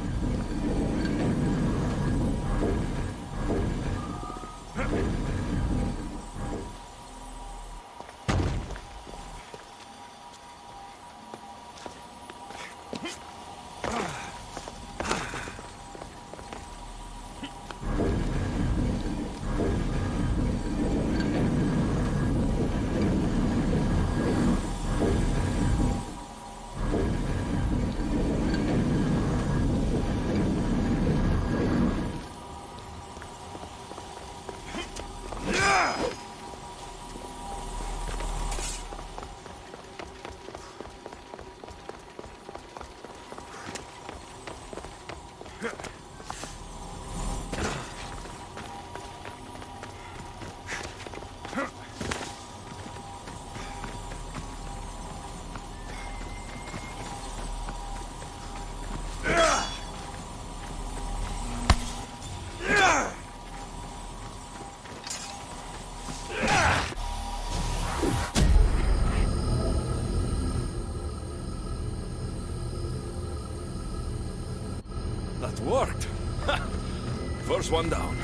That worked. First one down.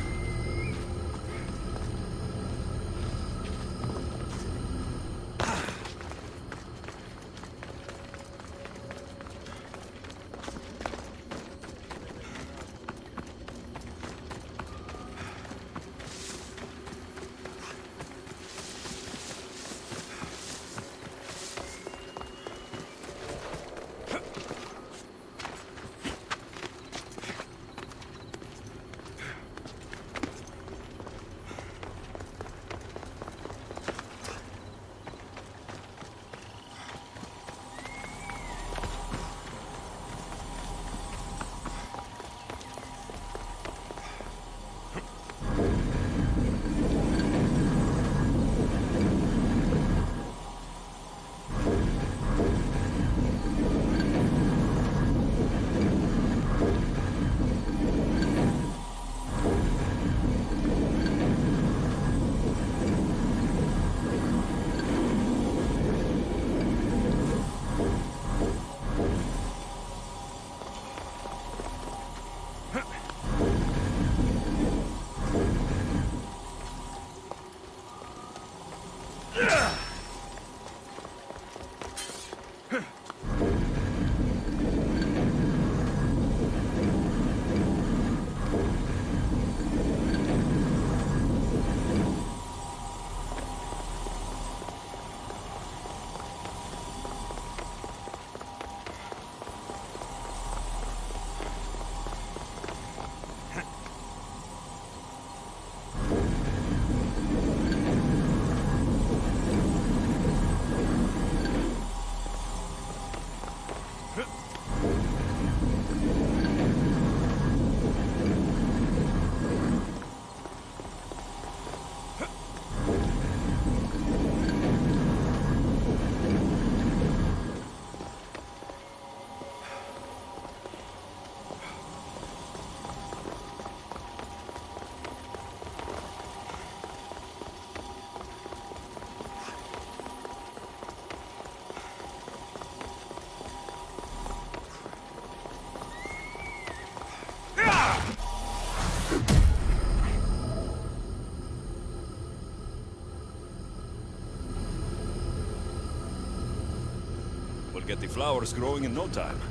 get the flowers growing in no time.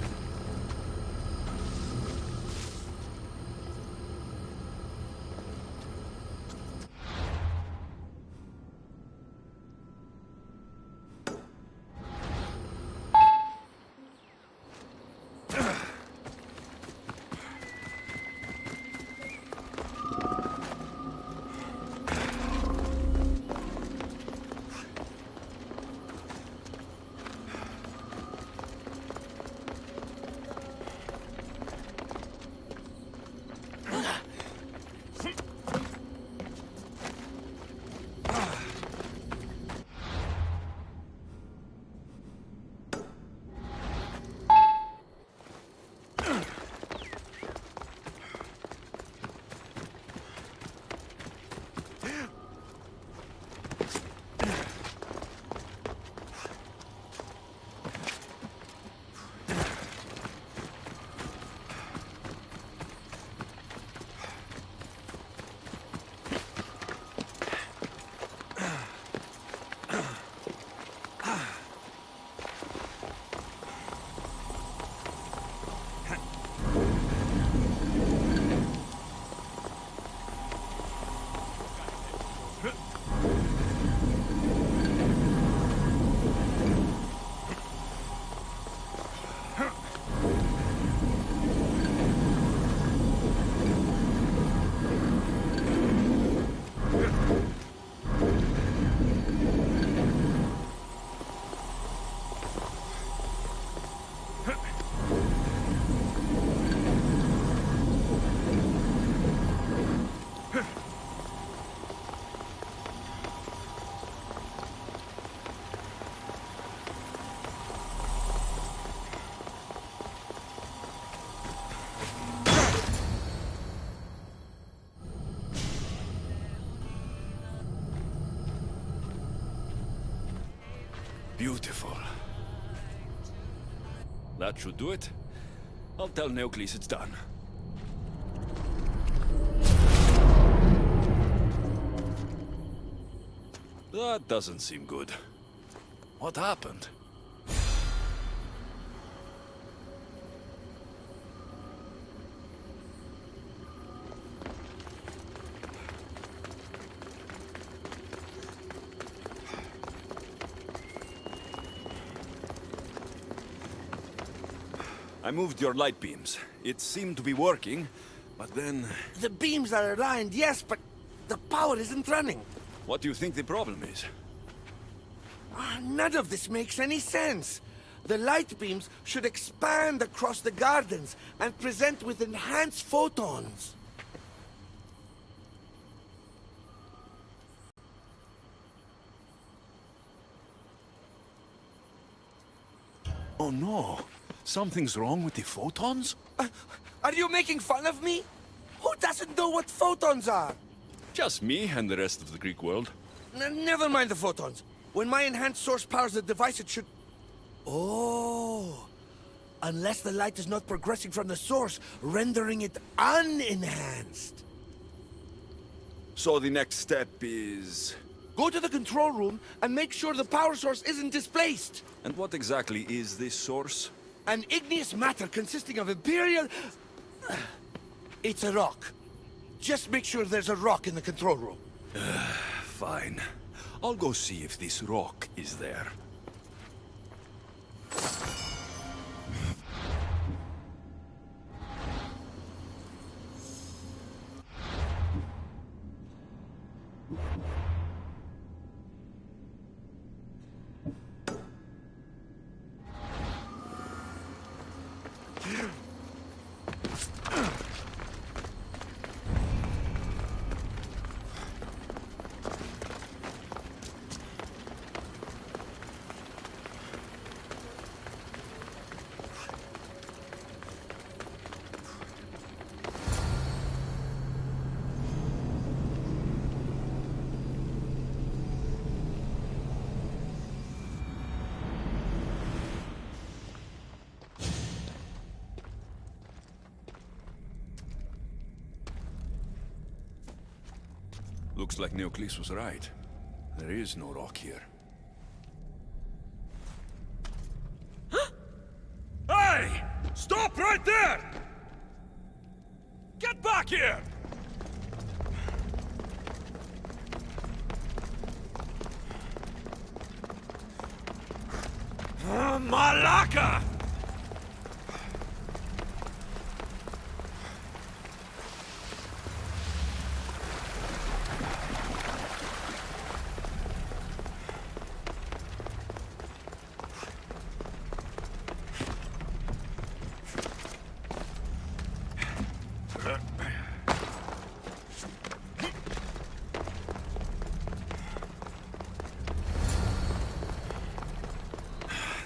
Beautiful. That should do it. I'll tell Neocles it's done. That doesn't seem good. What happened? I moved your light beams. It seemed to be working, but then... The beams are aligned, yes, but the power isn't running. What do you think the problem is? None of this makes any sense. The light beams should expand across the gardens and present with enhanced photons. Oh no! Something's wrong with the photons? Are you making fun of me? Who doesn't know what photons are? Just me and the rest of the Greek world. Never mind the photons. When my enhanced source powers the device, it should... Oh... Unless the light is not progressing from the source, rendering it unenhanced. So the next step is... Go to the control room and make sure the power source isn't displaced. And what exactly is this source? An igneous matter consisting of Imperial... It's a rock. Just make sure there's a rock in the control room. Fine. I'll go see if this rock is there. Looks like Neocles was right. There is no rock here. Stop right there! Get back here! Malaka!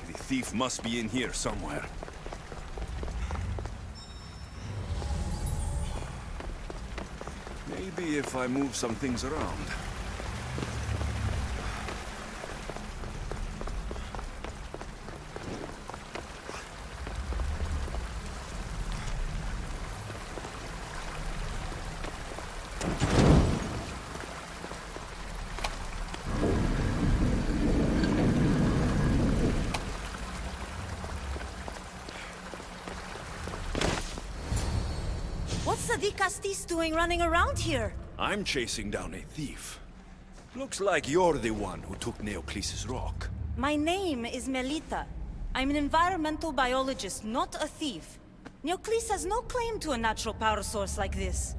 The thief must be in here somewhere. Maybe if I move some things around. What's the Castis doing running around here? I'm chasing down a thief. Looks like you're the one who took Neocles' rock. My name is Melita. I'm an environmental biologist, not a thief. Neocles has no claim to a natural power source like this.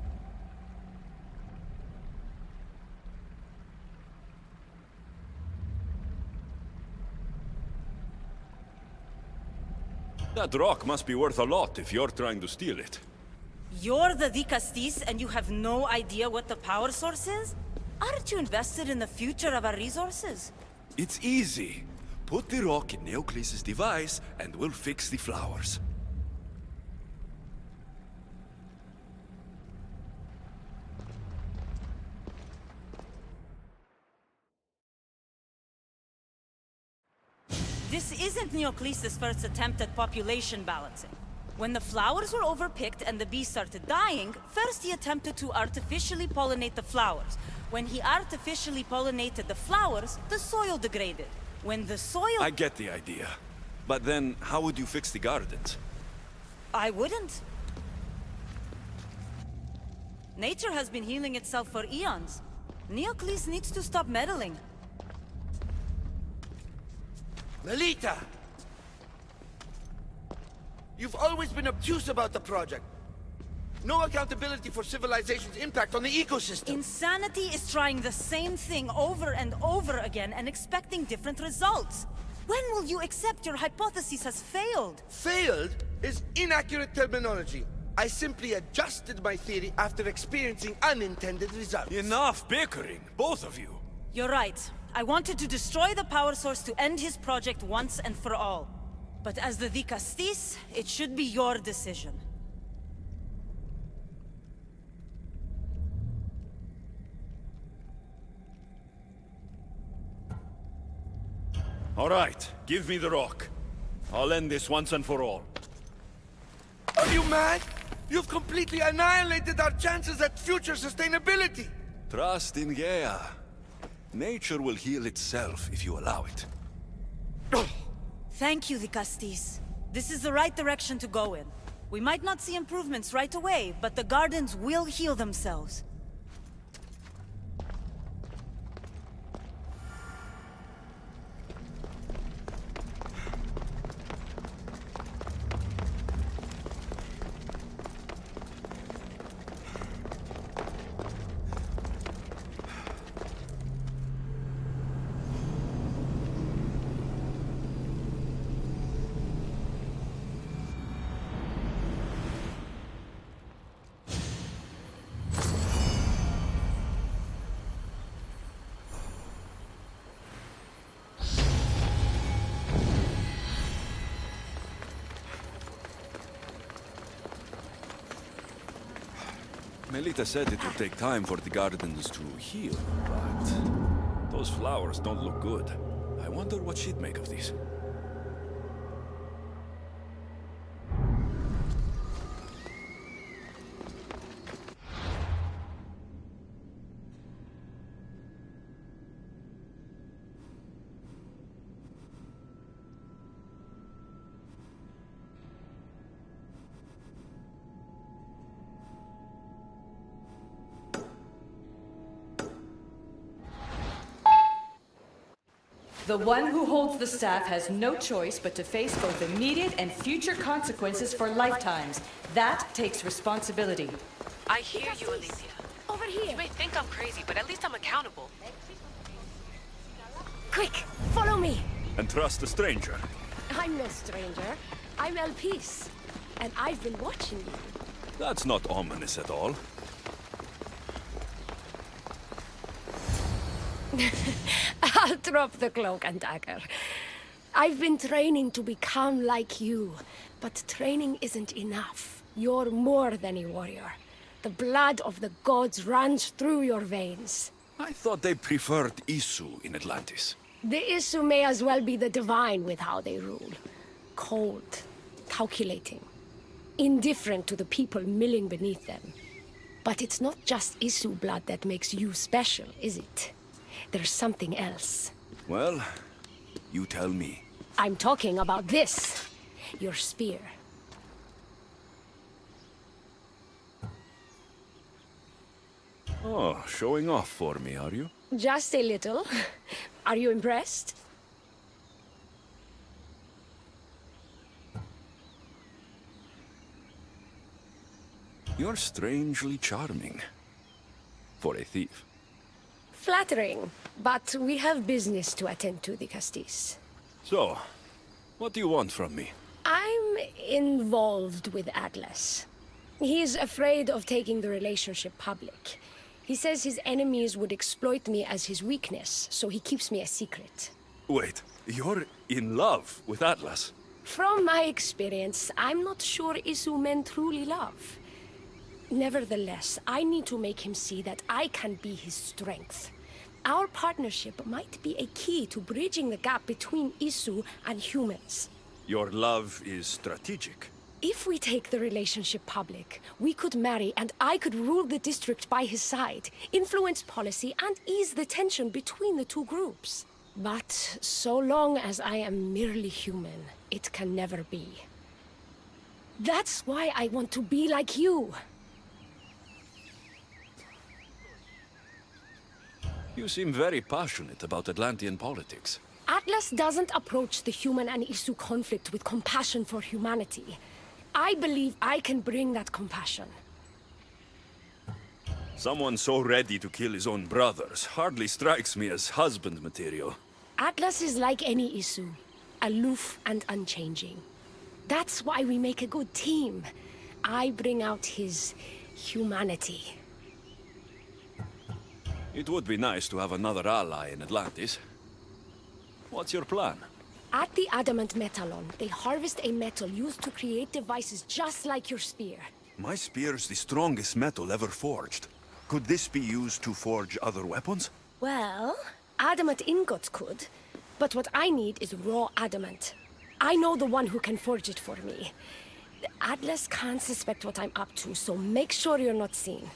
That rock must be worth a lot if you're trying to steal it. You're the Castis and you have no idea what the power source is? Aren't you invested in the future of our resources? It's easy. Put the rock in Neocles' device and we'll fix the flowers. This isn't Neocles' first attempt at population balancing. When the flowers were overpicked and the bees started dying, first he attempted to artificially pollinate the flowers. When he artificially pollinated the flowers, the soil degraded. When the soil... I get the idea. But then, how would you fix the gardens? I wouldn't. Nature has been healing itself for eons. Neocles needs to stop meddling. Melita! You've always been obtuse about the project. No accountability for civilization's impact on the ecosystem. Insanity is trying the same thing over and over again and expecting different results. When will you accept your hypothesis has failed? Failed is inaccurate terminology. I simply adjusted my theory after experiencing unintended results. Enough bickering, both of you. You're right. I wanted to destroy the power source to end his project once and for all. But as the Castis, it should be your decision. All right, give me the rock. I'll end this once and for all. Are you mad? You've completely annihilated our chances at future sustainability! Trust in Gaia. Nature will heal itself if you allow it. Thank you, Castis. This is the right direction to go in. We might not see improvements right away, but the gardens will heal themselves. Melita said it would take time for the gardens to heal, but those flowers don't look good. I wonder what she'd make of these. The one who holds the staff has no choice but to face both immediate and future consequences for lifetimes. That takes responsibility. I hear you, Alicia. Over here. You may think I'm crazy, but at least I'm accountable. Quick, follow me. And trust a stranger. I'm no stranger. I'm El Peace. And I've been watching you. That's not ominous at all. I'll drop the cloak and dagger. I've been training to become like you, but training isn't enough. You're more than a warrior. The blood of the gods runs through your veins. I thought they preferred Isu in Atlantis. The Isu may as well be the divine with how they rule. Cold, calculating, indifferent to the people milling beneath them. But it's not just Isu blood that makes you special, is it? There's something else. Well, you tell me. I'm talking about this. Your spear. Oh, showing off for me, are you? Just a little. Are you impressed? You're strangely charming. For a thief. Flattering. But we have business to attend to, the Castis. So, what do you want from me? I'm involved with Atlas. He's afraid of taking the relationship public. He says his enemies would exploit me as his weakness, so he keeps me a secret. Wait, you're in love with Atlas? From my experience, I'm not sure Isu men truly love. Nevertheless, I need to make him see that I can be his strength. Our partnership might be a key to bridging the gap between Isu and humans. Your love is strategic. If we take the relationship public, we could marry and I could rule the district by his side, influence policy and ease the tension between the two groups. But so long as I am merely human, it can never be. That's why I want to be like you. You seem very passionate about Atlantean politics. Atlas doesn't approach the human and Isu conflict with compassion for humanity. I believe I can bring that compassion. Someone so ready to kill his own brothers hardly strikes me as husband material. Atlas is like any Isu, aloof and unchanging. That's why we make a good team. I bring out his humanity. It would be nice to have another ally in Atlantis. What's your plan? At the Adamant Metalon, they harvest a metal used to create devices just like your spear. My spear's the strongest metal ever forged. Could this be used to forge other weapons? Well, adamant ingots could, but what I need is raw adamant. I know the one who can forge it for me. Atlas can't suspect what I'm up to, so make sure you're not seen.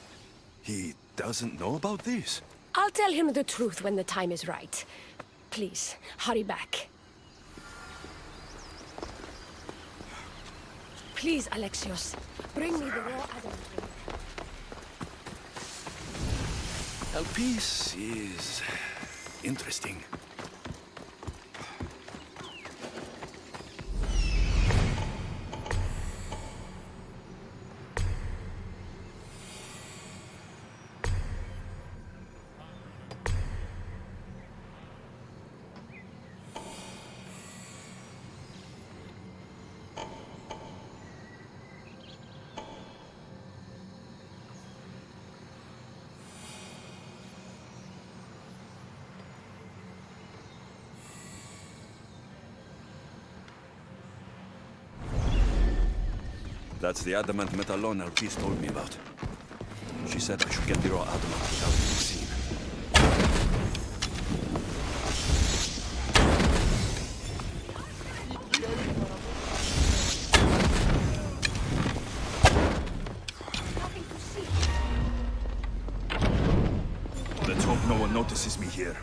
He doesn't know about this? I'll tell him the truth when the time is right. Please, hurry back. Please, Alexios, bring me the raw adamant ring. El Peace is interesting. That's the adamant metalon El Peace told me about. She said I should get the raw adamant without being seen. Let's hope no one notices me here.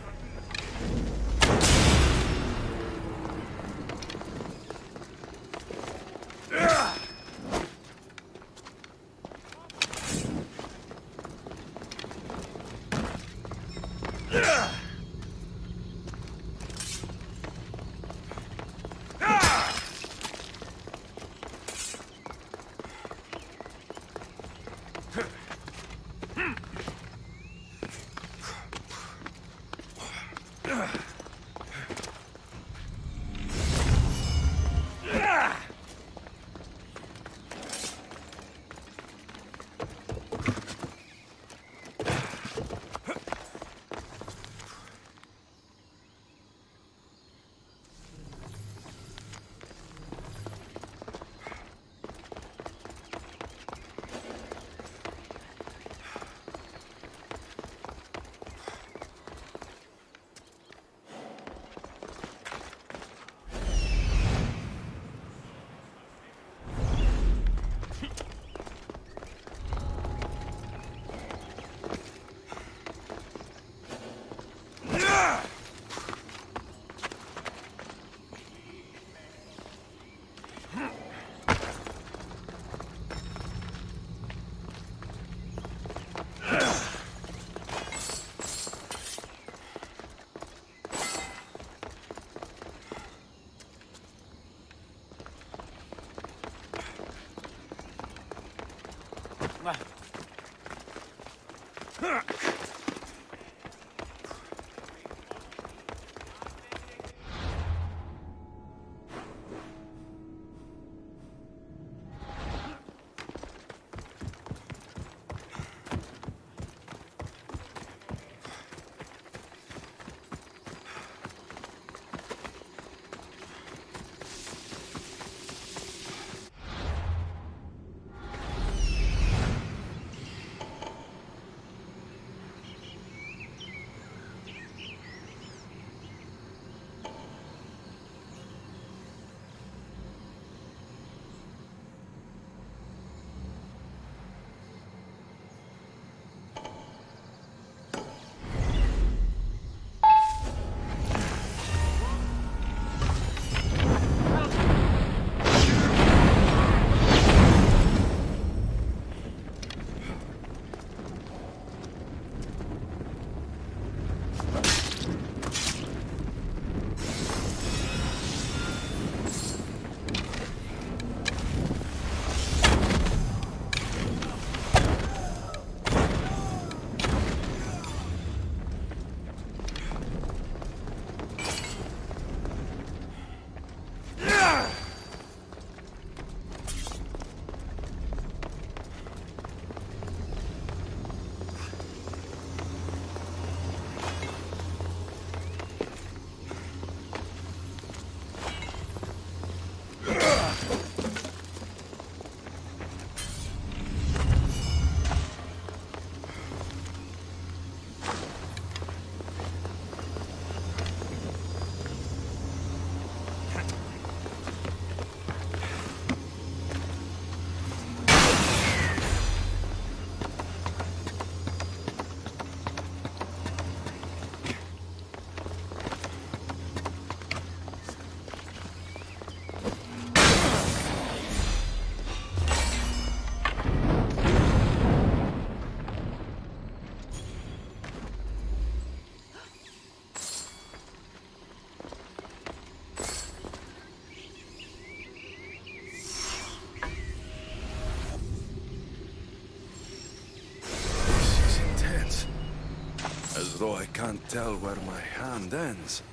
As though I can't tell where my hand ends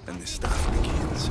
and the staff begins.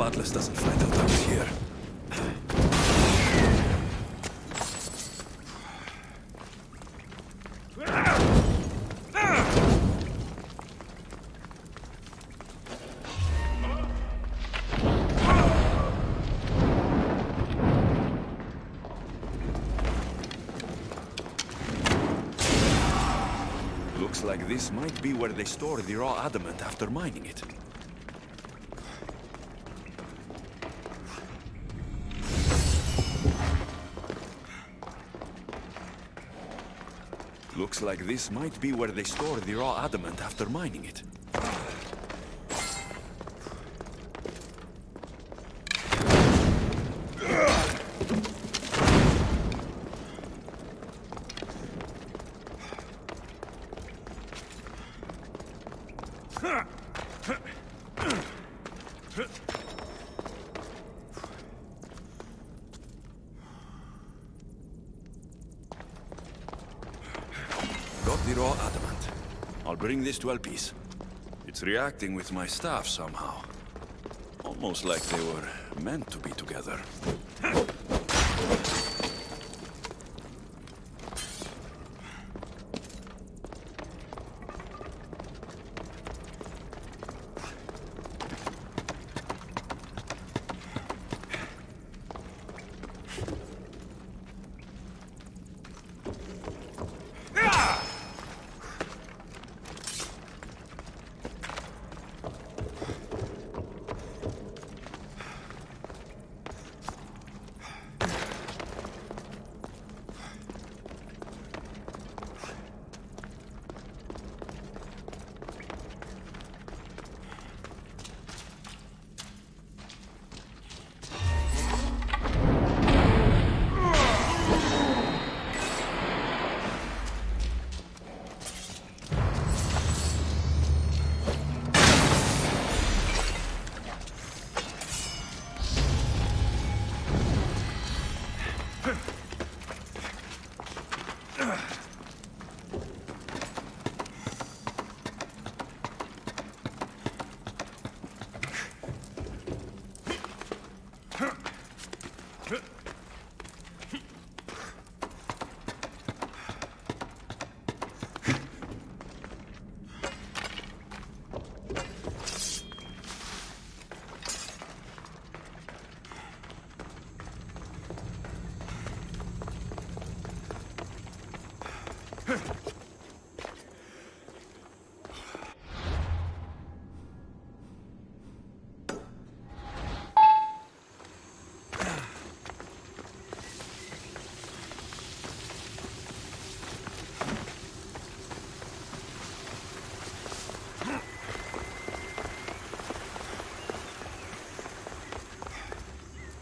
Atlas doesn't find out I was here. Looks like this might be where they store the raw adamant after mining it. Looks like this might be where they store the raw adamant after mining it. Got the raw adamant. I'll bring this to Elpis. It's reacting with my staff somehow. Almost like they were meant to be together.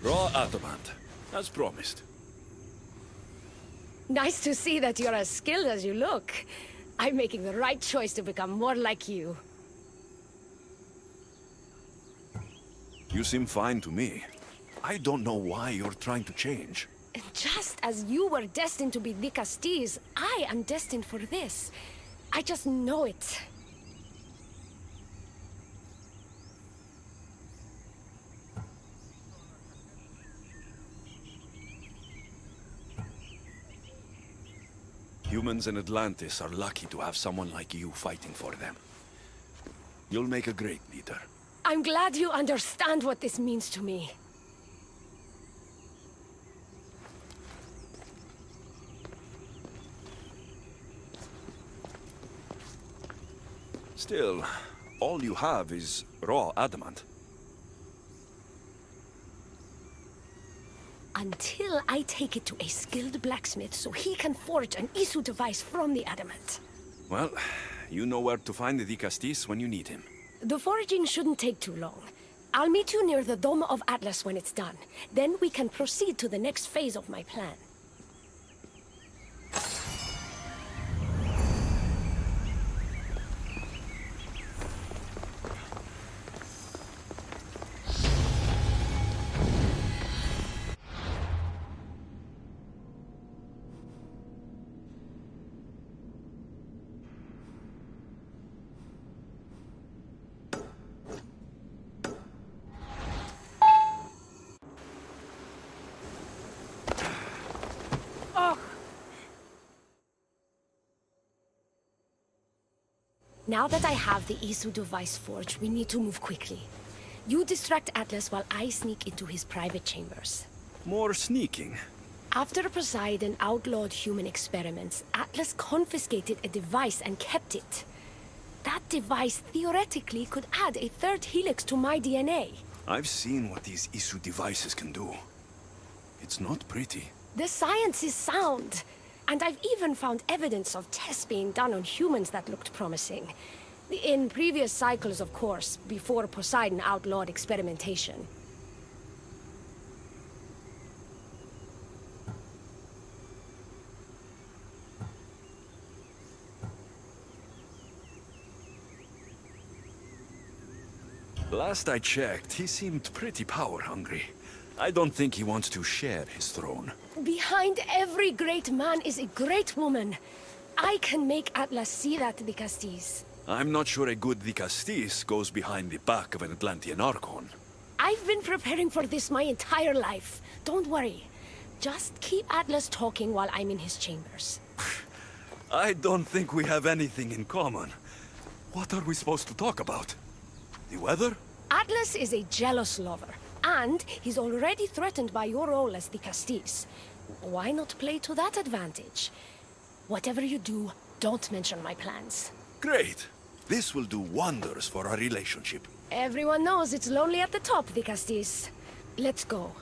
Raw adamant, as promised. Nice to see that you're as skilled as you look. I'm making the right choice to become more like you. You seem fine to me. I don't know why you're trying to change. Just as you were destined to be the Castilles, I am destined for this. I just know it. Humans in Atlantis are lucky to have someone like you fighting for them. You'll make a great leader. I'm glad you understand what this means to me. Still, all you have is raw adamant. Until I take it to a skilled blacksmith so he can forge an Isu device from the adamant. Well, you know where to find the Castis when you need him. The foraging shouldn't take too long. I'll meet you near the Dome of Atlas when it's done. Then we can proceed to the next phase of my plan. Now that I have the Isu device forged, we need to move quickly. You distract Atlas while I sneak into his private chambers. More sneaking. After Poseidon outlawed human experiments, Atlas confiscated a device and kept it. That device theoretically could add a third helix to my DNA. I've seen what these Isu devices can do. It's not pretty. The science is sound. And I've even found evidence of tests being done on humans that looked promising. In previous cycles, of course, before Poseidon outlawed experimentation. Last I checked, he seemed pretty power-hungry. I don't think he wants to share his throne. Behind every great man is a great woman. I can make Atlas see that, the Castis. I'm not sure a good Vicastis goes behind the back of an Atlantean Archon. I've been preparing for this my entire life. Don't worry. Just keep Atlas talking while I'm in his chambers. I don't think we have anything in common. What are we supposed to talk about? The weather? Atlas is a jealous lover, and he's already threatened by your role as the Castis. Why not play to that advantage? Whatever you do, don't mention my plans. Great. This will do wonders for our relationship. Everyone knows it's lonely at the top, the Castis. Let's go.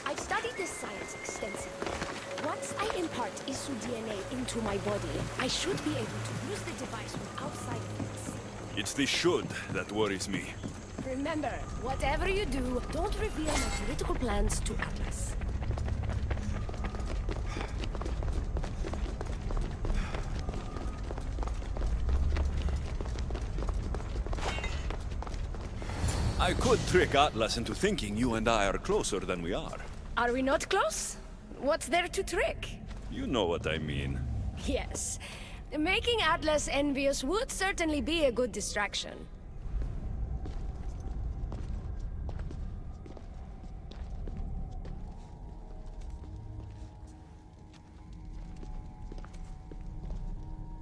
I've studied this science extensively. Once I impart Isu DNA into my body, I should be able to use the device without side effects. It's the should that worries me. Remember, whatever you do, don't reveal my political plans to Atlas. I could trick Atlas into thinking you and I are closer than we are. Are we not close? What's there to trick? You know what I mean. Yes. Making Atlas envious would certainly be a good distraction.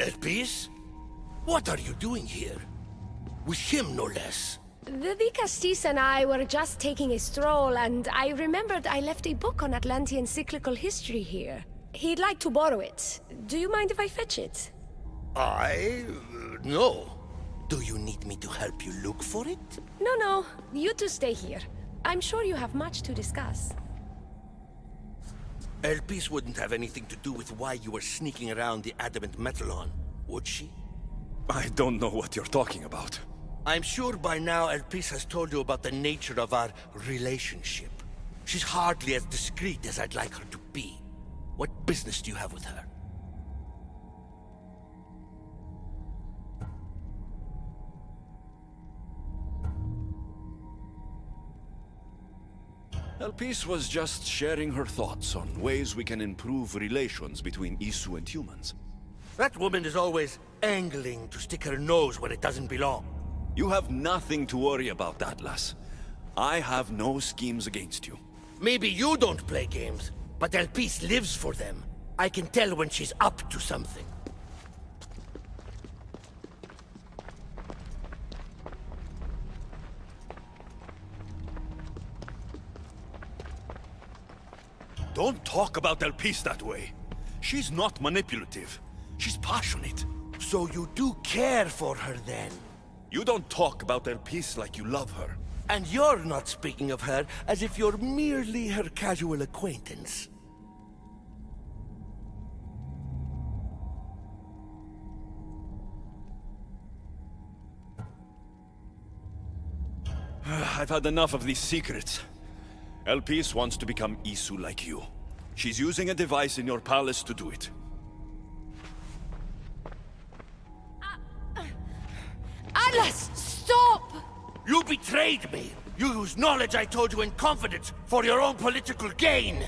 Elpis? What are you doing here? With him, no less. The Castis and I were just taking a stroll, and I remembered I left a book on Atlantean cyclical history here. He'd like to borrow it. Do you mind if I fetch it? No. Do you need me to help you look for it? No. You two stay here. I'm sure you have much to discuss. Elpis wouldn't have anything to do with why you were sneaking around the adamant metalon, would she? I don't know what you're talking about. I'm sure by now Elpis has told you about the nature of our relationship. She's hardly as discreet as I'd like her to be. What business do you have with her? Elpis was just sharing her thoughts on ways we can improve relations between Isu and humans. That woman is always angling to stick her nose where it doesn't belong. You have nothing to worry about, Atlas. I have no schemes against you. Maybe you don't play games, but Elpis lives for them. I can tell when she's up to something. Don't talk about Elpis that way. She's not manipulative. She's passionate. So you do care for her then? You don't talk about Elpis like you love her. And you're not speaking of her as if you're merely her casual acquaintance. I've had enough of these secrets. Elpis wants to become Isu like you. She's using a device in your palace to do it. Atlas, stop! You betrayed me! You used knowledge I told you in confidence for your own political gain!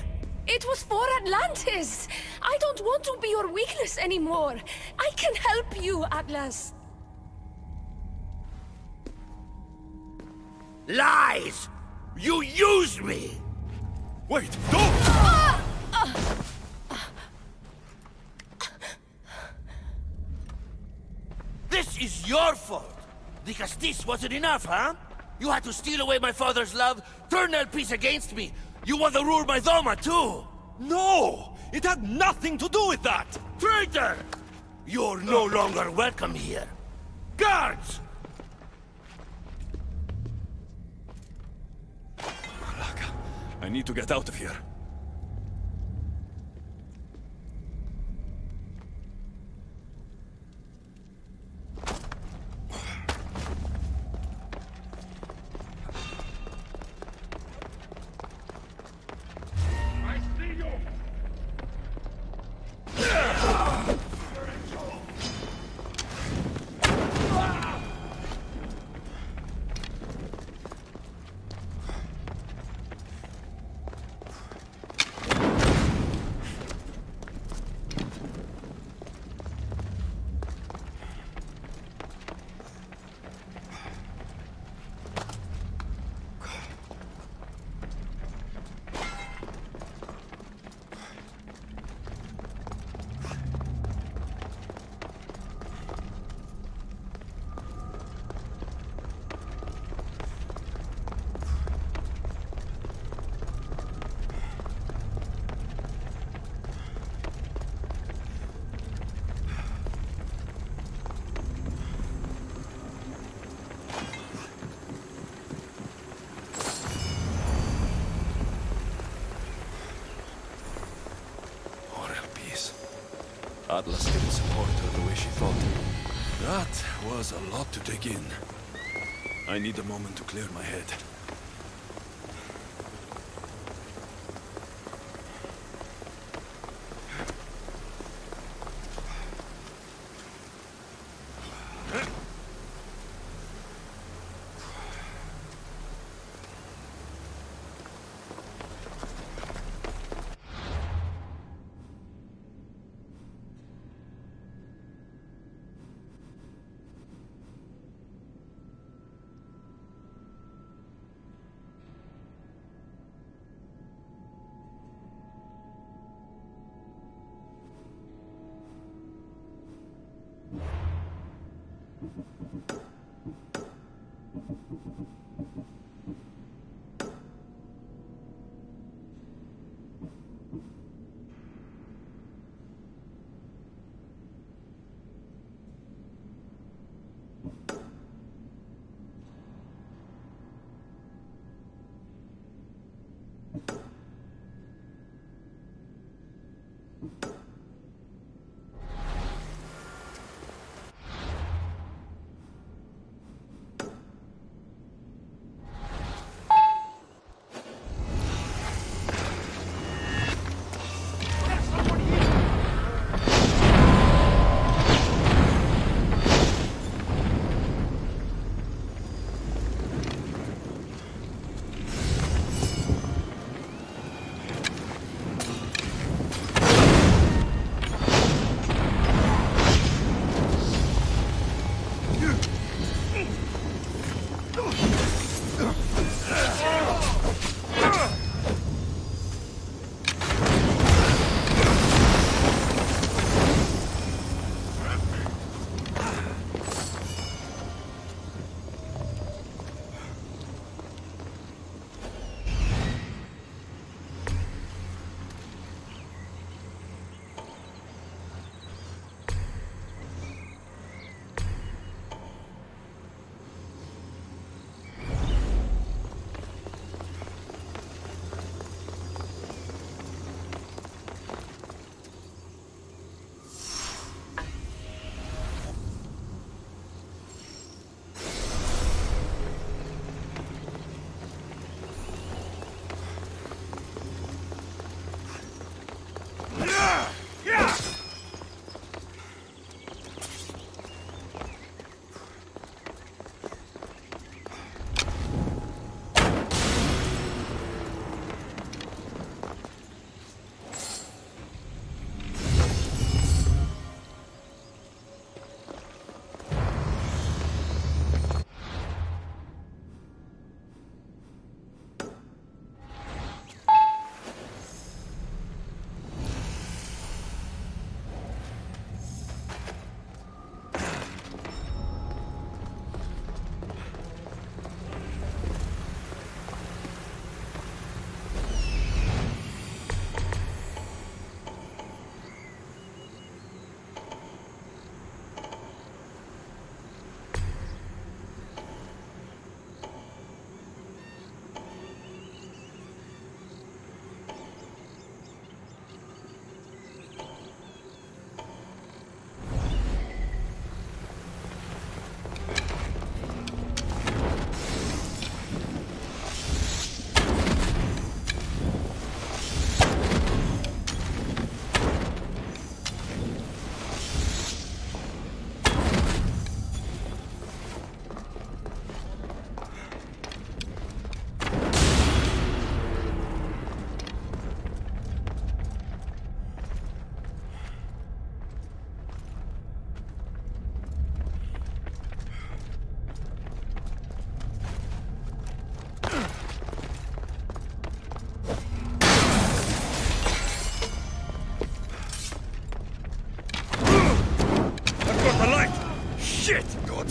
It was for Atlantis! I don't want to be your weakness anymore! I can help you, Atlas! Lies! You used me! Wait, don't! This is your fault! The Castis wasn't enough, huh? You had to steal away my father's love, turn Elpis against me. You want to rule my Doma, too! No! It had nothing to do with that! Traitor! You're no longer welcome here. Guards! I need to get out of here. Atlas didn't support her the way she thought. That was a lot to take in. I need a moment to clear my head.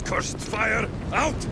Cursed fire! Out!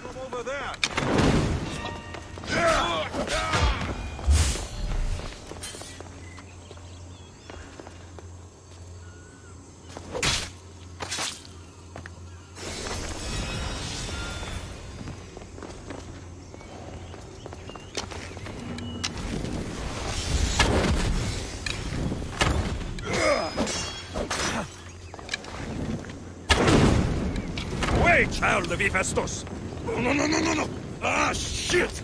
From over there. Away, child of Hephaestus! Oh, no, no, no, no, no! Ah, shit!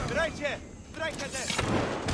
Zdrajcie! Zdrajcie też!